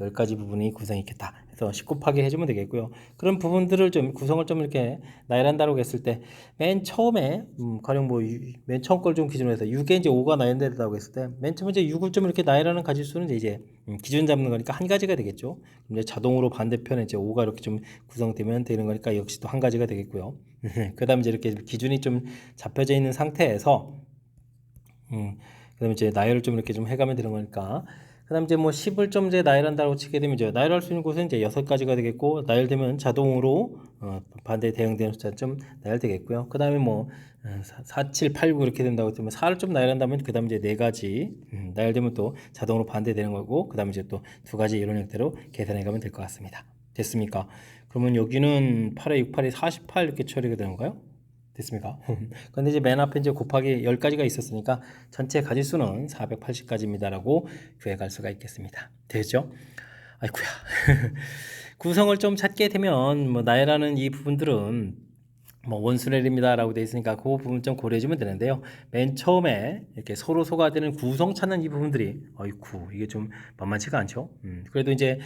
10가지 부분이 구성이 있겠다. 그래서 10 곱하기 해주면 되겠고요. 그런 부분들을 좀 구성을 좀 이렇게 나열한다고 했을 때 맨 처음에 가령 뭐 맨 처음 걸 좀 기준으로 해서 6에 이제 5가 나열된다고 했을 때 맨 처음에 이제 6을 좀 이렇게 나열하는 가지수는 이제 기준 잡는 거니까 한 가지가 되겠죠. 이제 자동으로 반대편에 이제 5가 이렇게 좀 구성되면 되는 거니까 역시 또 한 가지가 되겠고요. 그 다음에 이제 이렇게 기준이 좀 잡혀져 있는 상태에서 그 다음에 이제 나열을 좀 이렇게 좀 해가면 되는 거니까 그 다음에 이제 뭐 10을 좀 이제 나열한다고 치게 되면 이제 나열할 수 있는 곳은 이제 6가지가 되겠고 나열되면 자동으로 반대 대응되는 숫자 좀 나열되겠고요. 그 다음에 뭐 4, 7, 8, 9 이렇게 된다고 했으면 4를 좀 나열한다면 그 다음에 이제 4가지 나열되면 또 자동으로 반대되는 거고 그 다음에 이제 또 두 가지 이런 형태로 계산해 가면 될 것 같습니다. 됐습니까? 그러면 여기는 8에 6, 8이 48 이렇게 처리가 되는 거예요? 됐습니까? 근데 이제 맨 앞에 이제 곱하기 10가지가 있었으니까 전체 가지수는 480가지입니다라고 구해갈 수가 있겠습니다. 되죠? 아이쿠야. 구성을 좀 찾게 되면 뭐 나열하는 이 부분들은 뭐 원수렐입니다라고 되어 있으니까 그 부분 좀 고려해 주면 되는데요. 맨 처음에 이렇게 서로 소가되는 구성 찾는 이 부분들이 어이쿠 이게 좀 만만치가 않죠. 그래도 이제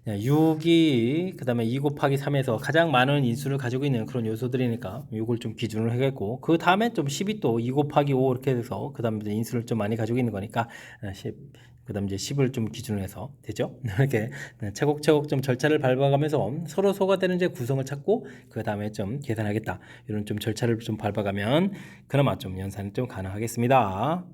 6이 그다음에 2 곱하기 3에서 가장 많은 인수를 가지고 있는 그런 요소들이니까 이걸 좀 기준으로 해겠고 그 다음에 좀 10이 또 2 곱하기 5 이렇게 돼서 그다음에 이제 인수를 좀 많이 가지고 있는 거니까 10 그다음 이제 10을 좀 기준으로 해서 되죠. 이렇게 차곡차곡 좀 절차를 밟아가면서 서로 소가되는 이제 구성을 찾고 그 다음에 좀 계산하겠다. 이런 좀 절차를 좀 밟아가면 그나마 좀 연산이 좀 가능하겠습니다.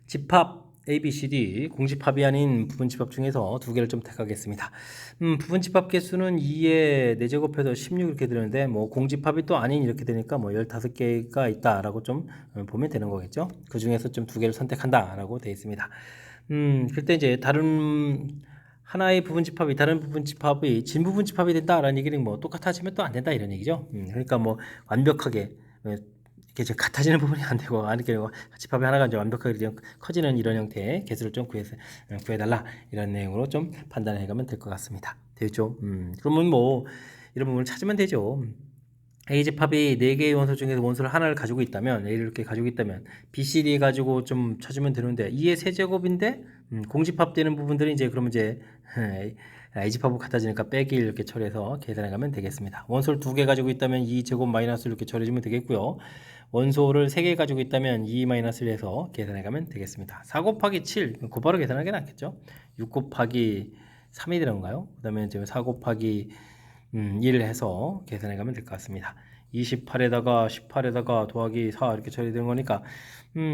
집합 A, B, C, D 공집합이 아닌 부분집합 중에서 두 개를 좀 택하겠습니다. 부분집합 개수는 2의 4제곱해서 16 이렇게 되는데 뭐 공집합이 또 아닌 이렇게 되니까 뭐 15개가 있다라고 좀 보면 되는 거겠죠. 그 중에서 좀 두 개를 선택한다라고 되어 있습니다. 그때 이제 다른 하나의 부분집합이 다른 부분집합이 진부분집합이 된다라는 얘기는 뭐 똑같아지면 또 안 된다 이런 얘기죠. 그러니까 뭐 완벽하게 이게 이제 같아지는 부분이 안 되고 아니게 집합이 하나가 이제 완벽하게 좀 커지는 이런 형태의 개수를 좀 구해달라 이런 내용으로 좀 판단해가면 될 것 같습니다. 되죠? 그러면 뭐 이런 부분을 찾으면 되죠. A 집합이 4개의 원소 중에서 원소를 하나를 가지고 있다면 A를 이렇게 가지고 있다면 B, C, D 가지고 좀 찾으면 되는데 2의 세제곱인데 공집합되는 부분들이 이제 그러면 이제 A 집합하고 같아지니까 빼기 이렇게 처리해서 계산해 가면 되겠습니다. 원소를 2개 가지고 있다면 2제곱 마이너스 이렇게 처리해주면 되겠고요. 원소를 3개 가지고 있다면 2 마이너스를 해서 계산해 가면 되겠습니다. 4 곱하기 7 곧바로 계산하는 게 낫겠죠. 6 곱하기 3이 되는가요? 그 다음에 지금 4 곱하기 1을 해서 계산해 가면 될 것 같습니다. 28에다가 18에다가 더하기 4 이렇게 처리되는 거니까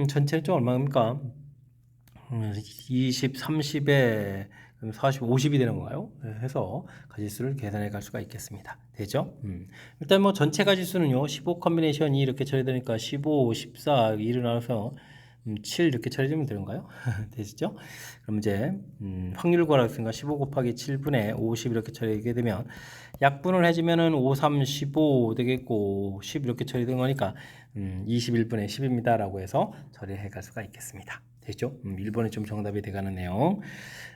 전체는 좀 얼마입니까? 20, 30에 40, 50이 되는 건가요? 해서 가지수를 계산해 갈 수가 있겠습니다. 되죠? 일단 뭐 전체 가지수는요, 15 컨비네이션이 이렇게 처리되니까 15, 14, 2를 나눠서 7 이렇게 처리되면 되는가요? 되시죠? 그럼 이제 확률 구하라고 15 곱하기 7분의 50 이렇게 처리하게 되면 약분을 해주면은 5, 3, 15 되겠고 10 이렇게 처리된 거니까 21분의 10입니다 라고 해서 처리해 갈 수가 있겠습니다. 되죠? 1번이 좀 정답이 돼가는 내용.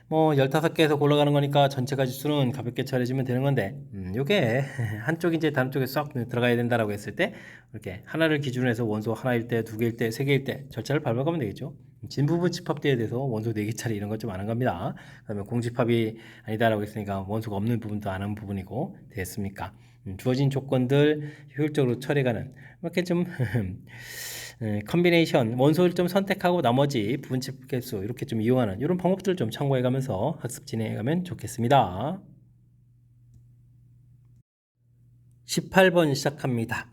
뭐 15개에서 골라가는 거니까 전체 가지수는 가볍게 처리해주면 되는 건데 요게 한쪽이 이제 다른 쪽에 쏙 들어가야 된다라고 했을 때 이렇게 하나를 기준으로 해서 원소 하나일 때, 2개일 때, 3개일 때 절차를 밟아가면 되겠죠. 진부분 집합대에 대해서 원소 4개짜리 이런 것 좀 안 한 겁니다. 그 다음에 공집합이 아니다라고 했으니까 원소가 없는 부분도 안 한 부분이고 됐습니까? 주어진 조건들 효율적으로 처리가는 이렇게 좀 컨비네이션 원소를 좀 선택하고 나머지 부분집 개수 이렇게 좀 이용하는 이런 방법들을 좀 참고해 가면서 학습 진행해 가면 좋겠습니다. 18번 시작합니다.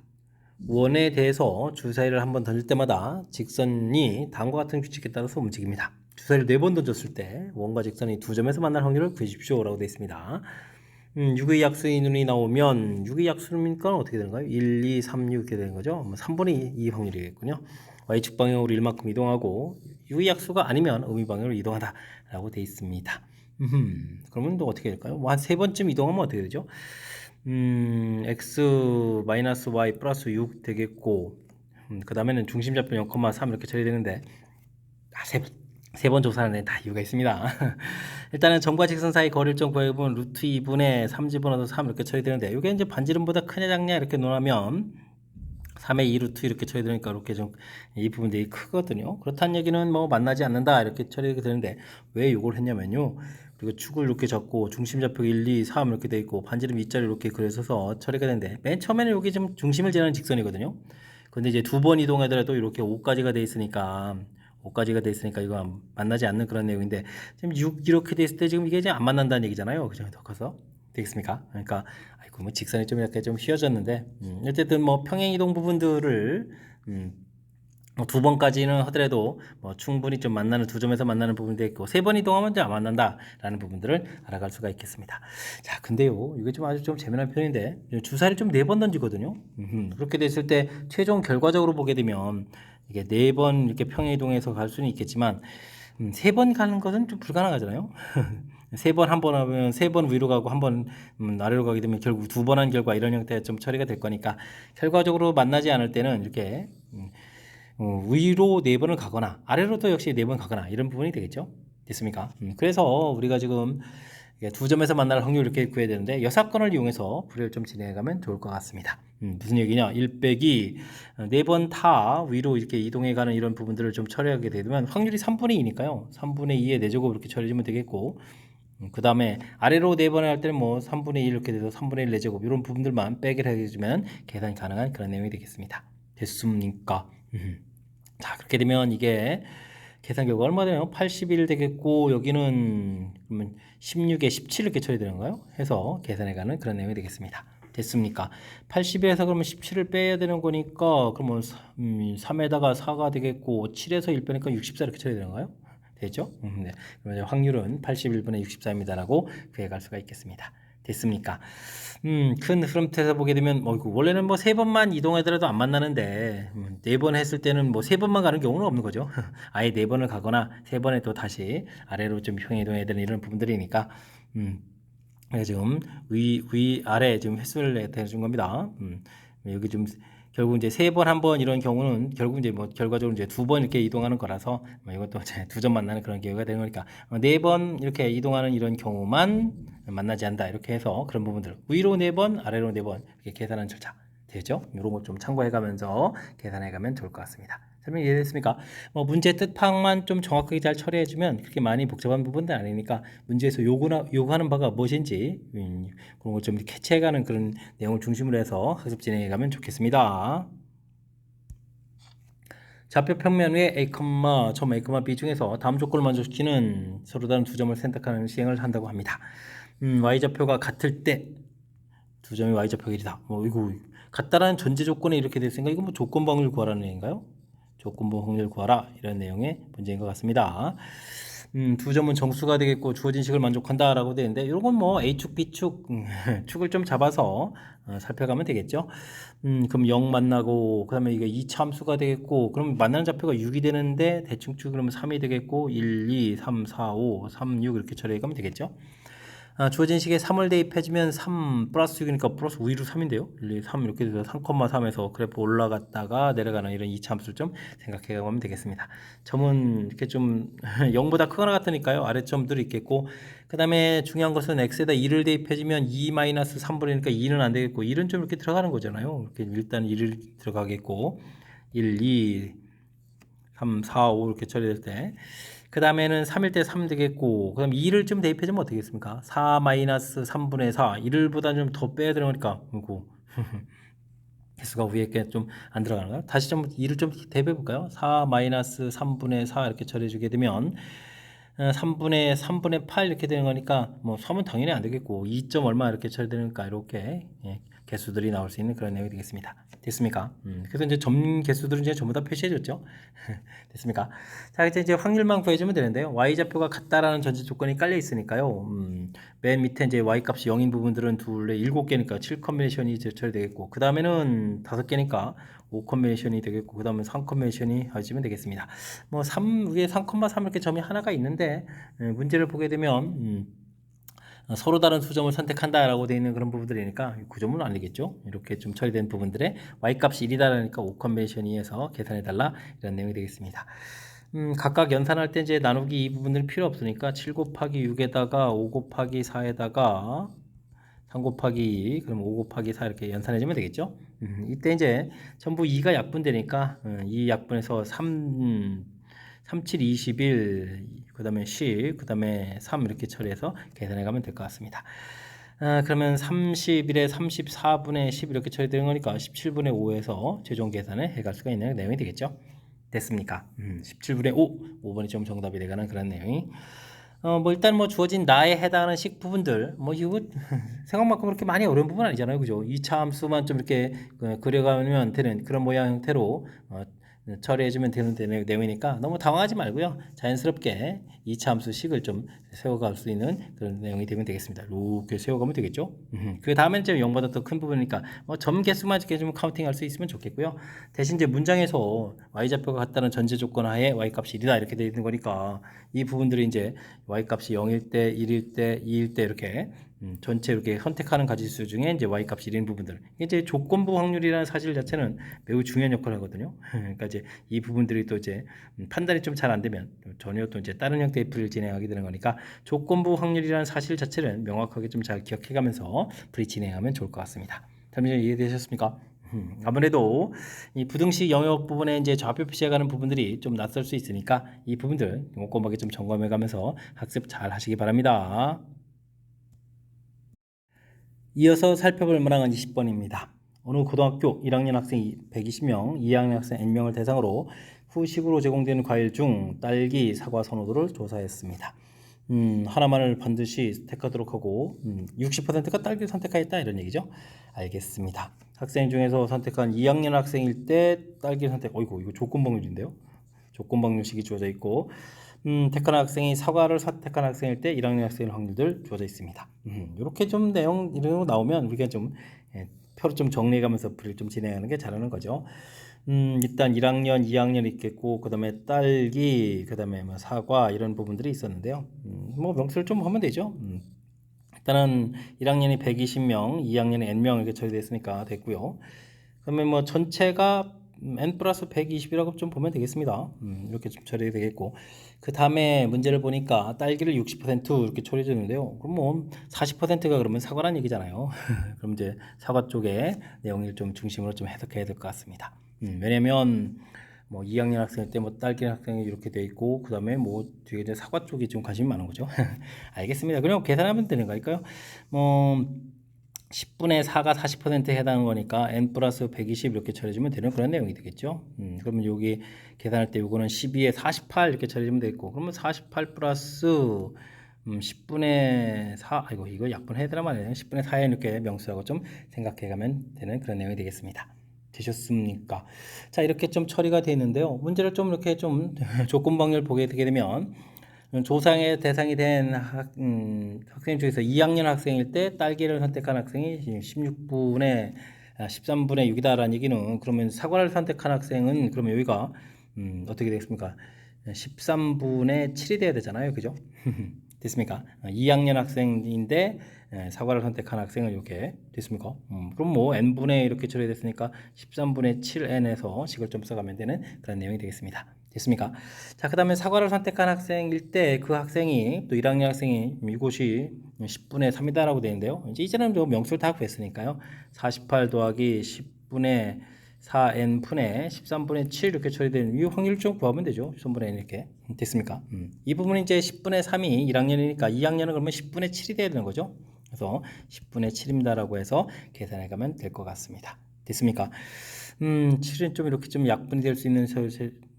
원에 대해서 주사위를 한번 던질 때마다 직선이 다음과 같은 규칙에 따라서 움직입니다. 주사위를 4번 던졌을 때 원과 직선이 두 점에서 만날 확률을 구해주십시오 라고 되어 있습니다. 6의 약수인운이 나오면 6의 약수니까 어떻게 되는가요? 1, 2, 3, 6 이렇게 되는 거죠. 3분의 2 확률이겠군요. Y축 방향으로 1만큼 이동하고 6의 약수가 아니면 음의 방향으로 이동하다 라고 되어 있습니다. 그러면 또 어떻게 될까요? 한 3번쯤 이동하면 어떻게 되죠? x 마이너스 y 플러스 6 되겠고 그 다음에는 중심좌표 0,3 이렇게 처리되는데 세 번 조사하는 다 이유가 있습니다. 일단은 점과 직선 사이 거리를 좀 구해보면 루트 2분의 3 집어넣어서 3 이렇게 처리되는데 이게 이제 반지름보다 크냐 작냐 이렇게 논하면 3의 2 루트 이렇게 처리되니까 이렇게 좀 이 부분들이 크거든요. 그렇다는 얘기는 뭐 만나지 않는다 이렇게 처리되게 되는데 왜 이걸 했냐면요. 그리고 축을 이렇게 잡고 중심좌표 1, 2, 3 이렇게 돼 있고 반지름 2자리 이렇게 그려서 처리가 되는데 맨 처음에는 여기 좀 중심을 지나는 직선이거든요. 근데 이제 두 번 이동하더라도 이렇게 5까지가 돼 있으니까 5까지가 돼 있으니까 이거 만나지 않는 그런 내용인데 지금 6 이렇게 돼 있을 때 지금 이게 이제 안 만난다는 얘기잖아요. 그죠? 더 커서 되겠습니까? 그러니까 아이고 뭐 직선이 좀 이렇게 좀 휘어졌는데 어쨌든 뭐 평행 이동 부분들을 두 번까지는 하더라도 뭐 충분히 좀 만나는 두 점에서 만나는 부분도 있고 세 번 이동하면 이제 안 만난다라는 부분들을 알아갈 수가 있겠습니다. 자, 근데요 이게 좀 아주 좀 재미난 편인데 주사를 좀 4번 던지거든요. 그렇게 됐을 때 최종 결과적으로 보게 되면 이게 4번 이렇게 평행 이동해서 갈 수는 있겠지만 3번 가는 것은 좀 불가능하잖아요. 3번 한 번 하면 3번 위로 가고 한 번 아래로 가게 되면 결국 2번 한 결과 이런 형태가 좀 처리가 될 거니까 결과적으로 만나지 않을 때는 이렇게 위로 4번을 가거나 아래로도 역시 4번 가거나 이런 부분이 되겠죠. 됐습니까? 그래서 우리가 지금 이게 두 점에서 만날 확률 이렇게 구해야 되는데 여사건을 이용해서 풀이를 좀 진행해가면 좋을 것 같습니다. 무슨 얘기냐? 1 빼기 4번 타 위로 이렇게 이동해가는 이런 부분들을 좀 처리하게 되면 확률이 3분의 2니까요. 3분의 2의 4제곱 이렇게 처리해주면 되겠고, 그 다음에 아래로 4번을 할 때는 뭐 3분의 2 이렇게 돼서 3분의 1 4제곱 이런 부분들만 빼기를 해주면 계산이 가능한 그런 내용이 되겠습니다. 됐습니까? 자, 그렇게 되면 이게 계산 결과 얼마 되나요? 81 되겠고, 여기는 그러면 16에 17 이렇게 처리되는가요? 해서 계산해가는 그런 내용이 되겠습니다. 됐습니까? 80에서 그러면 17을 빼야 되는 거니까, 그러면 3에다가 4가 되겠고, 7에서 1 빼니까 64 이렇게 처리되는가요? 되죠? 네. 그러면 확률은 81분의 64입니다라고 구해갈 수가 있겠습니다. 됐습니까? 큰 흐름에서 보게 되면 원래는 뭐 3번만 이동하더라도 안 만나는데 4번 했을 때는 뭐 3번만 가는 경우는 없는 거죠. 아예 4번을 가거나 3번에 또 다시 아래로 좀 평행 이동해야 되는 이런 부분들이니까 지금 위 아래 지금 횟수를 해준 겁니다. 여기 좀 결국 이제 3번, 1번 이런 경우는 결국 이제 뭐 결과적으로 이제 2번 이렇게 이동하는 거라서 이것도 이제 2점 만나는 그런 기회가 되는 거니까 4번 이렇게 이동하는 이런 경우만 만나지 않는다 이렇게 해서 그런 부분들 위로 4번, 아래로 4번 이렇게 계산하는 절차 되죠? 이런 걸 좀 참고해 가면서 계산해 가면 좋을 것 같습니다. 설명 이해됐습니까? 뭐 문제 뜻파악만 좀 정확하게 잘 처리해 주면 그렇게 많이 복잡한 부분들 아니니까 문제에서 요구하는 바가 무엇인지 그런 걸 좀 캐치해 가는 그런 내용을 중심으로 해서 학습 진행해 가면 좋겠습니다. 좌표 평면 위에 A, 점 A, B 중에서 다음 조건을 만족시키는 서로 다른 두 점을 선택하는 시행을 한다고 합니다. Y좌표가 같을 때 두 점이 Y좌표 길이다. 이거 같다라는 전제 조건에 이렇게 됐으니까 이거 뭐 조건부 확률 구하라는 얘기인가요? 조건부 확률 구하라 이런 내용의 문제인 것 같습니다. 두 점은 정수가 되겠고 주어진 식을 만족한다라고 되는데 이런 건 뭐 A축, B축 축을 좀 잡아서 살펴가면 되겠죠. 그럼 0 만나고 그다음에 이게 2차 함수가 되겠고 그럼 만나는 좌표가 6이 되는데 대충축 그러면 3이 되겠고 1, 2, 3, 4, 5, 3, 6 이렇게 처리해 가면 되겠죠. 주어진 식에 3을 대입해주면 3 플러스 6이니까 플러스 위로 3인데요. 1, 2, 3 이렇게 돼서 3,3에서 그래프 올라갔다가 내려가는 이런 2차 함수를 좀 생각해 보면 되겠습니다. 점은 이렇게 좀 0보다 크거나 같으니까요. 아래점들이 있겠고 그 다음에 중요한 것은 x에다 2를 대입해주면 2-3분이니까 2는 안 되겠고 1은 좀 이렇게 들어가는 거잖아요. 이렇게 일단 1을 들어가겠고 1, 2, 3, 4, 5 이렇게 처리될 때 그 다음에는 3일 때 3 되겠고 그 다음 2를 좀 대입해주면 어떻게 겠습니까? 4-3분의 4 1보다 좀 더 빼야 되는 거니까 그리고 개수가 위에 게 좀 안 들어가는가요? 다시 좀 2를 좀 대입해 볼까요? 4-3분의 4 이렇게 처리해주게 되면 3분의 8 이렇게 되는 거니까 뭐 3은 당연히 안 되겠고 2. 얼마 이렇게 처리되니까 이렇게 개수들이 나올 수 있는 그런 내용이 되겠습니다. 됐습니까? 그래서 이제 점 개수들은 이제 전부 다 표시해줬죠. 됐습니까? 자, 이제 확률만 구해주면 되는데요. y좌표가 같다라는 전제 조건이 깔려 있으니까요. 맨 밑에 이제 y 값이 0인 부분들은 둘에 7개니까 7 컨비네이션이 처리되겠고, 그 다음에는 5개니까 5 컨비네이션이 되겠고, 그 다음에 3 컨비네이션이 하시면 되겠습니다. 뭐 3 위에 3,3 이렇게 점이 하나가 있는데 문제를 보게 되면 서로 다른 수점을 선택한다라고 되어 있는 그런 부분들이니까 구점은 아니겠죠. 이렇게 좀 처리된 부분들에 y값이 1이다라니까 5 컨벤션이에서 계산해달라 이런 내용이 되겠습니다. 각각 연산할 때 이제 나누기 이 부분들은 필요 없으니까 7 곱하기 6에다가 5 곱하기 4에다가 3 곱하기 2 그럼 5 곱하기 4 이렇게 연산해주면 되겠죠. 이때 이제 전부 2가 약분되니까 이 약분에서 3, 7, 21, 그 다음에 10, 그 다음에 3 이렇게 처리해서 계산해 가면 될 것 같습니다. 그러면 31에 34분의 10 이렇게 처리되는 거니까 17분의 5에서 최종 계산을 해갈 수가 있는 내용이 되겠죠. 됐습니까? 17분의 5, 5번이 좀 정답이 되가는 그런 내용이. 뭐 일단 뭐 주어진 나에 해당하는 식 부분들 이거 생각만큼 그렇게 많이 어려운 부분 아니잖아요, 그죠? 2차 함수만 좀 이렇게 그려가면 되는 그런 모양 형태로 처리해주면 되는 내용이니까 너무 당황하지 말고요. 자연스럽게 2차 함수 식을 좀 세워갈 수 있는 그런 내용이 되면 되겠습니다. 이렇게 세워가면 되겠죠. 그 다음엔 이제 0보다 더 큰 부분이니까 점 개수만 이렇게 좀 카운팅할 수 있으면 좋겠고요. 대신 이제 문장에서 y좌표가 같다는 전제 조건 하에 y값이 1이다 이렇게 되어 있는 거니까 이 부분들이 이제 y값이 0일 때, 1일 때, 2일 때 이렇게 전체 이렇게 선택하는 가지수 중에 이제 y 값이 1인 부분들. 이게 이제 조건부 확률이라는 사실 자체는 매우 중요한 역할을 하거든요. 그러니까 이제 이 부분들이 또 이제 판단이 좀 잘 안 되면 전혀 또 이제 다른 형태의 풀이를 진행하게 되는 거니까 조건부 확률이라는 사실 자체를 명확하게 좀 잘 기억해가면서 풀이 진행하면 좋을 것 같습니다. 설명 이해되셨습니까? 아무래도 이 부등식 영역 부분에 이제 좌표 표시해가는 부분들이 좀 낯설 수 있으니까 이 부분들 꼼꼼하게 좀 점검해가면서 학습 잘 하시기 바랍니다. 이어서 살펴볼 문항은 20번입니다. 어느 고등학교 1학년 학생 120명, 2학년 학생 N명을 대상으로 후식으로 제공되는 과일 중 딸기, 사과 선호도를 조사했습니다. 하나만을 반드시 택하도록 하고 60%가 딸기를 선택하였다 이런 얘기죠. 알겠습니다. 학생 중에서 선택한 2학년 학생일 때 딸기를 선택. 어이구 이거 조건방률인데요. 조건방률식이 주어져 있고 택한 학생이 사과를 선택한 학생일 때 1학년 학생의 확률들 주어져 있습니다. 이렇게 좀 내용 이런 거 나오면 우리가 좀 표로 좀 정리해가면서 풀이를 좀 진행하는 게 잘하는 거죠. 일단 1학년, 2학년 있겠고 그 다음에 딸기, 그 다음에 뭐 사과 이런 부분들이 있었는데요. 뭐 명수를 좀 하면 되죠. 일단은 1학년이 120명, 2학년이 N명 이렇게 처리됐으니까 됐고요. 그러면 뭐 전체가 n 플러스 120이라고 좀 보면 되겠습니다. 이렇게 좀 처리되겠고 그 다음에 문제를 보니까 딸기를 60% 이렇게 처리해줬는데요. 그럼 뭐 40%가 그러면 사과란 얘기잖아요. 그럼 이제 사과 쪽에 내용을 좀 중심으로 좀 해석해야 될 것 같습니다. 왜냐면 뭐 2학년 학생 때 뭐 딸기 학생이 이렇게 돼 있고 그 다음에 뭐 뒤에 이제 사과 쪽이 좀 관심이 많은 거죠. 알겠습니다. 그럼 계산하면 되는 거니까요. 뭐 10분의 4가 40%에 해당하는 거니까 n 플러스 120 이렇게 처리해주면 되는 그런 내용이 되겠죠. 그러면 여기 계산할 때 이거는 12에 48 이렇게 처리해주면 되겠고 그러면 48 플러스 10분의 4 아이고 이거 약분해야 되나 말이에요. 10분의 4에 이렇게 명수라고 좀 생각해가면 되는 그런 내용이 되겠습니다. 되셨습니까? 자 이렇게 좀 처리가 되어 있는데요. 문제를 좀 이렇게 좀 조건방열 보게 되게 되면 조상의 대상이 된 학생 중에서 2학년 학생일 때 딸기를 선택한 학생이 16분의 13분의 6이다라는 얘기는 그러면 사과를 선택한 학생은 그러면 여기가 어떻게 되겠습니까? 13분의 7이 돼야 되잖아요. 그죠? 됐습니까? 2학년 학생인데 사과를 선택한 학생은 이렇게 됐습니까? 그럼 뭐 n분의 이렇게 처리됐으니까 13분의 7n에서 식을 좀 써가면 되는 그런 내용이 되겠습니다. 됐습니까? 자, 그 다음에 사과를 선택한 학생일 때 그 학생이 또 1학년 학생이 이곳이 10분의 3이다라고 되는데요. 이제는 좀 명수를 다 구했으니까요. 48 더하기 10분의 4n분의 13분의 7 이렇게 처리되는 이 확률 좀 구하면 되죠. 13분의 n 이렇게 됐습니까? 이 부분은 이제 10분의 3이 1학년이니까 2학년은 그러면 10분의 7이 돼야 되는 거죠. 그래서 10분의 7입니다라고 해서 계산해 가면 될 것 같습니다. 됐습니까? 7은 좀 이렇게 좀 약분이 될 수 있는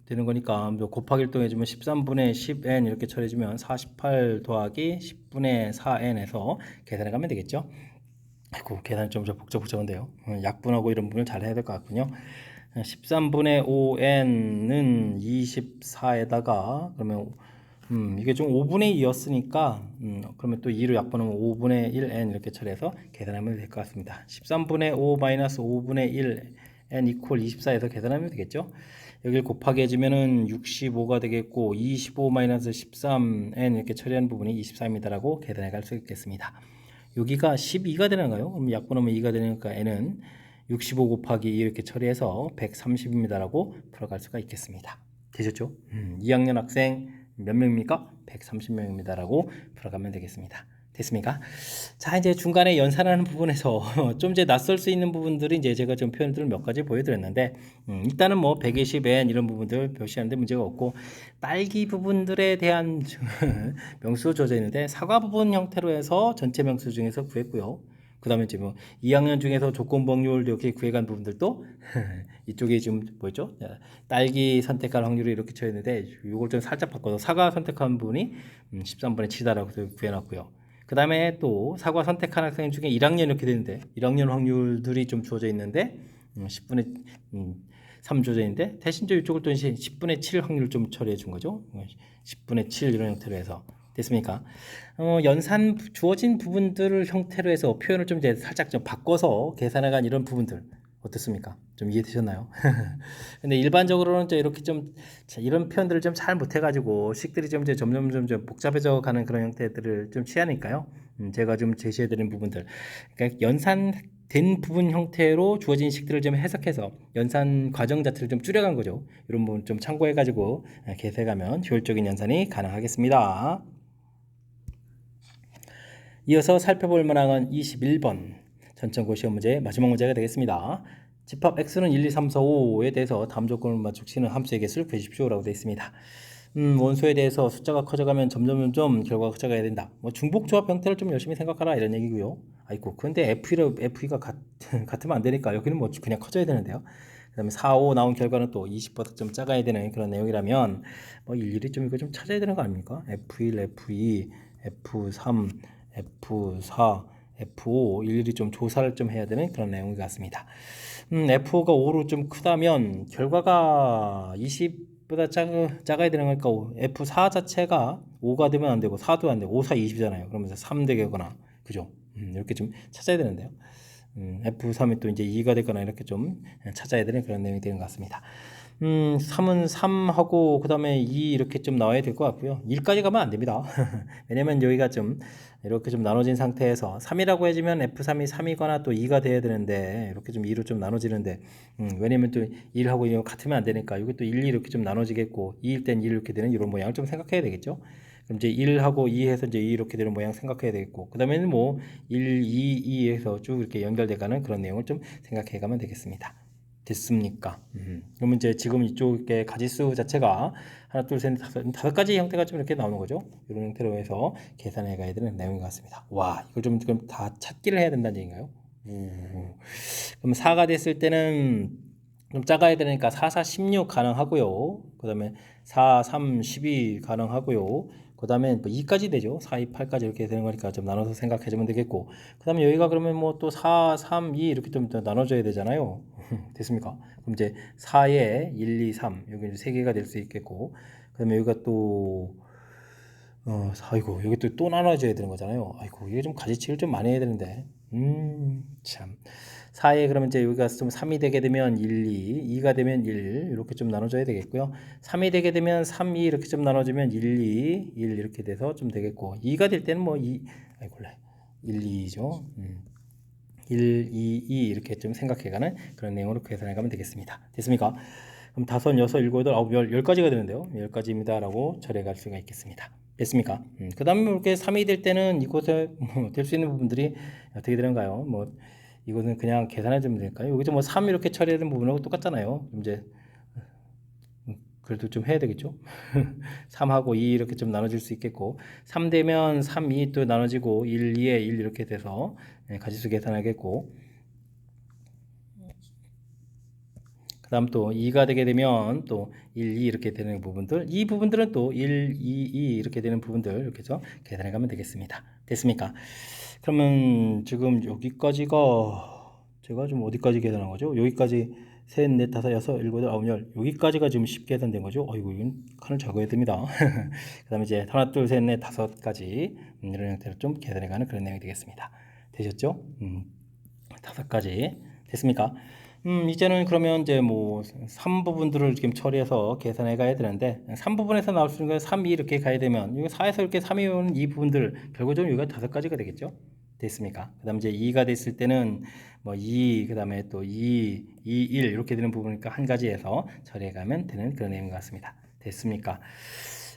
되는 거니까 곱하기를 또 해주면 13분의 10n 이렇게 처리해주면 48 더하기 10분의 4n에서 계산해 가면 되겠죠. 아이고 계산이 좀 복잡한데요. 약분하고 이런 부분을 잘 해야 될 것 같군요. 13분의 5n은 24에다가 그러면 이게 좀 5분의 2였으니까 그러면 또 2로 약분하면 5분의 1n 이렇게 처리해서 계산하면 될 것 같습니다. 13분의 5 마이너스 5분의 1 n 이퀄 24에서 계산하면 되겠죠. 여기를 곱하기 해주면은 65가 되겠고 25 마이너스 13n 이렇게 처리하는 부분이 23입니다라고 계산해 갈 수 있겠습니다. 여기가 12가 되는가요? 그럼 약분하면 2가 되니까 n은 65 곱하기 2 이렇게 처리해서 130입니다라고 풀어갈 수가 있겠습니다. 되셨죠? 2학년 학생 몇 명입니까? 130명입니다라고 풀어가면 되겠습니다. 됐습니까? 자, 이제 중간에 연산하는 부분에서 좀 이제 낯설 수 있는 부분들이 이제 제가 좀 표현들을 몇 가지 보여드렸는데, 일단은 뭐 120n 이런 부분들 표시하는데 문제가 없고, 딸기 부분들에 대한 명수 주어져 있는데, 사과 부분 형태로 해서 전체 명수 중에서 구했고요. 그 다음에 지금 2학년 중에서 조건복률 이렇게 구해간 부분들도 이쪽에 지금 뭐였죠? 딸기 선택할 확률이 이렇게 쳐 있는데, 이걸 좀 살짝 바꿔서 사과 선택한 부분이 13분의 7이다라고 구해놨고요. 그 다음에 또 사과 선택한 학생 중에 1학년 이렇게 되는데 1학년 확률들이 좀 주어져 있는데 10분의 3 주어져 있는데 대신 이쪽을 또 10분의 7 확률 좀 처리해 준 거죠. 10분의 7 이런 형태로 해서 됐습니까? 연산 주어진 부분들을 형태로 해서 표현을 좀 이제 살짝 좀 바꿔서 계산해간 이런 부분들 어떻습니까? 좀 이해되셨나요? 근데 일반적으로는 이제 이렇게 좀 이런 표현들을 좀 잘 못해가지고 식들이 좀 이제 점점 복잡해져 가는 그런 형태들을 좀 취하니까요. 제가 좀 제시해드린 부분들, 그러니까 연산된 부분 형태로 주어진 식들을 좀 해석해서 연산 과정 자체를 좀 줄여간 거죠. 이런 부분 좀 참고해가지고 개설하면 효율적인 연산이 가능하겠습니다. 이어서 살펴볼 문항은 21번 전천고 시험 문제 마지막 문제가 되겠습니다. 집합 x는 1, 2, 3, 4, 5에 대해서 다음 조건을 맞추시는 함수의 개수를 구해주십시오 라고 되어 있습니다. 원소에 대해서 숫자가 커져가면 점점 결과가 커져가야 된다. 뭐 중복조합 형태를 좀 열심히 생각하라 이런 얘기고요. 아이고 근데 F가 같으면 안 되니까 여기는 뭐 그냥 커져야 되는데요. 그 다음에 4, 5 나온 결과는 또 20보다 좀 작아야 되는 그런 내용이라면 뭐 일일이 좀 이거 좀 찾아야 되는 거 아닙니까? F1, F2, F3, F4, F5 일일이 좀 조사를 좀 해야 되는 그런 내용 같습니다. F5가 5로 좀 크다면 결과가 20보다 작아야 되는 거니까 F4 자체가 5가 되면 안 되고 4도 안 되고 5, 4, 20이잖아요. 그러면서 3 되거나 그죠? 이렇게 좀 찾아야 되는데요. F3이 또 이제 2가 되거나 이렇게 좀 찾아야 되는 그런 내용이 되는 것 같습니다. 3은 3하고 그 다음에 2 이렇게 좀 나와야 될 것 같고요. 1까지 가면 안 됩니다. 왜냐면 여기가 좀 이렇게 좀 나눠진 상태에서 3이라고 해주면 F3이 3이거나 또 2가 돼야 되는데 이렇게 좀 2로 좀 나눠지는데 왜냐면 또 1하고 2가 같으면 안 되니까 이게 또 1, 2 이렇게 좀 나눠지겠고 2일 땐 1 이렇게 되는 이런 모양을 좀 생각해야 되겠죠. 그럼 이제 1하고 2 해서 이제 2 이렇게 되는 모양 생각해야 되겠고 그 다음에는 뭐 1, 2, 2에서 쭉 이렇게 연결돼가는 그런 내용을 좀 생각해 가면 되겠습니다. 됐습니까? 그러면 이제 지금 이쪽에 가지수 자체가 하나, 둘, 셋, 넷, 다섯 가지 형태가 좀 이렇게 나오는 거죠. 이런 형태로 해서 계산해 가야 되는 내용인 것 같습니다. 와, 이걸 좀 그럼 다 찾기를 해야 된다는 얘기인가요? 그럼 4가 됐을 때는 좀 작아야 되니까 4, 4, 16 가능하고요. 그 다음에 4, 3, 12 가능하고요. 그 다음에 뭐 2까지 되죠. 4, 2, 8까지 이렇게 되는 거니까 좀 나눠서 생각해 주면 되겠고. 그 다음에 여기가 그러면 뭐 또 4, 3, 2 이렇게 좀 더 나눠줘야 되잖아요. 됐습니까? 그럼 이제 4에 1, 2, 3 여기 이제 3개가 될 수 있겠고. 그 다음에 여기가 또 아이고 여기 또 나눠줘야 되는 거잖아요. 아이고 이게 좀 가지치기를 좀 많이 해야 되는데. 참. 4에 그러면 이제 여기가 좀 3이 되게 되면 1, 2, 2가 되면 1 이렇게 좀 나눠줘야 되겠고요. 3이 되게 되면 3, 2 이렇게 좀 나눠주면 1, 2, 1 이렇게 돼서 좀 되겠고 2가 될 때는 뭐 2, 아이고 1, 2죠. 1, 2, 2 이렇게 좀 생각해가는 그런 내용으로 계산해가면 되겠습니다. 됐습니까? 그럼 5, 6, 7, 8, 9, 10, 10가지가 되는데요. 10가지입니다 라고 처리해갈 수가 있겠습니다. 됐습니까? 그 다음에 이렇게 3이 될 때는 이곳에 될 수 있는 부분들이 어떻게 되는가요? 뭐 이거는 그냥 계산해 주면 될까요? 여기서 뭐 3 이렇게 처리하는 부분하고 똑같잖아요. 이제 그래도 좀 해야 되겠죠? 3하고 2 이렇게 좀 나눠질 수 있겠고 3 되면 3, 2 또 나눠지고 1, 2에 1 이렇게 돼서 가지수 계산하겠고 그 다음 또 2가 되게 되면 또 1, 2 이렇게 되는 부분들 이 부분들은 또 1, 2, 2 이렇게 되는 부분들 이렇게 해서 계산해 가면 되겠습니다. 됐습니까? 그러면 지금 여기까지가 제가 좀 어디까지 계산한 거죠? 여기까지 셋, 넷, 다섯, 여섯, 일곱, 여덟, 아홉, 열 여기까지가 지금 10 계산된 거죠? 아이고 이건 칸을 적어야 됩니다. 그 다음에 이제 하나, 둘, 셋, 넷, 다섯 가지 이런 형태로 좀 계산해가는 그런 내용이 되겠습니다. 되셨죠? 다섯 가지 됐습니까? 이제는 그러면 이제 뭐 3부분들을 지금 처리해서 계산해 가야 되는데 3부분에서 나올 수 있는 건 3, 2 이렇게 가야 되면 이거 4에서 이렇게 3이 오는 이 부분들 결과적으로 여기가 다섯 가지가 되겠죠? 됐습니까? 그 다음 이제 2가 됐을 때는 뭐 2, 그 다음에 또 2, 2, 1 이렇게 되는 부분이니까 한 가지에서 처리해 가면 되는 그런 내용 같습니다. 됐습니까?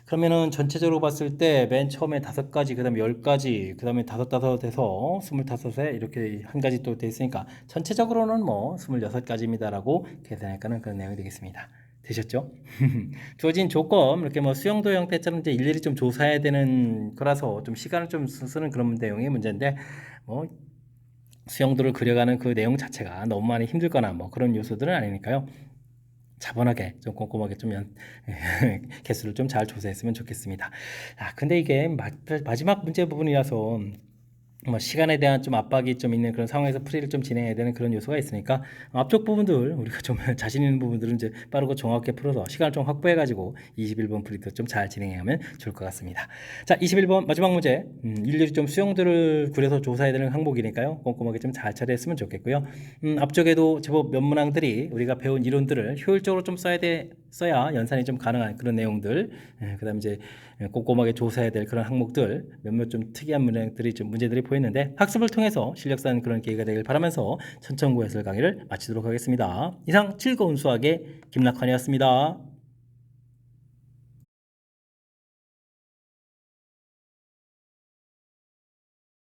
그러면은 전체적으로 봤을 때 맨 처음에 5가지, 그 다음에 10가지, 그 다음에 다섯 해서 25에 이렇게 한 가지 또 돼 있으니까 전체적으로는 뭐 26가지입니다라고 계산할까는 그런 내용이 되겠습니다. 되셨죠? 주어진 조건 이렇게 뭐 수용도 형태처럼 이제 일일이 좀 조사해야 되는 거라서 좀 시간을 좀 쓰는 그런 내용의 문제인데 뭐 수용도를 그려가는 그 내용 자체가 너무 많이 힘들거나 뭐 그런 요소들은 아니니까요. 차분하게 좀 꼼꼼하게 좀 개수를 좀 잘 조사했으면 좋겠습니다. 근데 이게 마지막 문제 부분이라서 뭐 시간에 대한 좀 압박이 좀 있는 그런 상황에서 풀이를 좀 진행해야 되는 그런 요소가 있으니까 앞쪽 부분들 우리가 좀 자신 있는 부분들은 이제 빠르고 정확하게 풀어서 시간을 좀 확보해 가지고 21번 풀이도 좀 잘 진행하면 좋을 것 같습니다. 자, 21번 마지막 문제. 일일이 좀 수용들을 구려서 조사해야 되는 항목이니까요. 꼼꼼하게 좀 잘 처리했으면 좋겠고요. 앞쪽에도 제법 몇 문항들이 우리가 배운 이론들을 효율적으로 좀 써야 연산이 좀 가능한 그런 내용들. 그다음에 이제 꼼꼼하게 조사해야 될 그런 항목들 몇몇 좀 특이한 문항들이 좀 문제들이 보였는데 학습을 통해서 실력 쌓는 그런 기회가 되길 바라면서 천천고 해설 강의를 마치도록 하겠습니다. 이상 즐거운 수학의 김낙환이었습니다.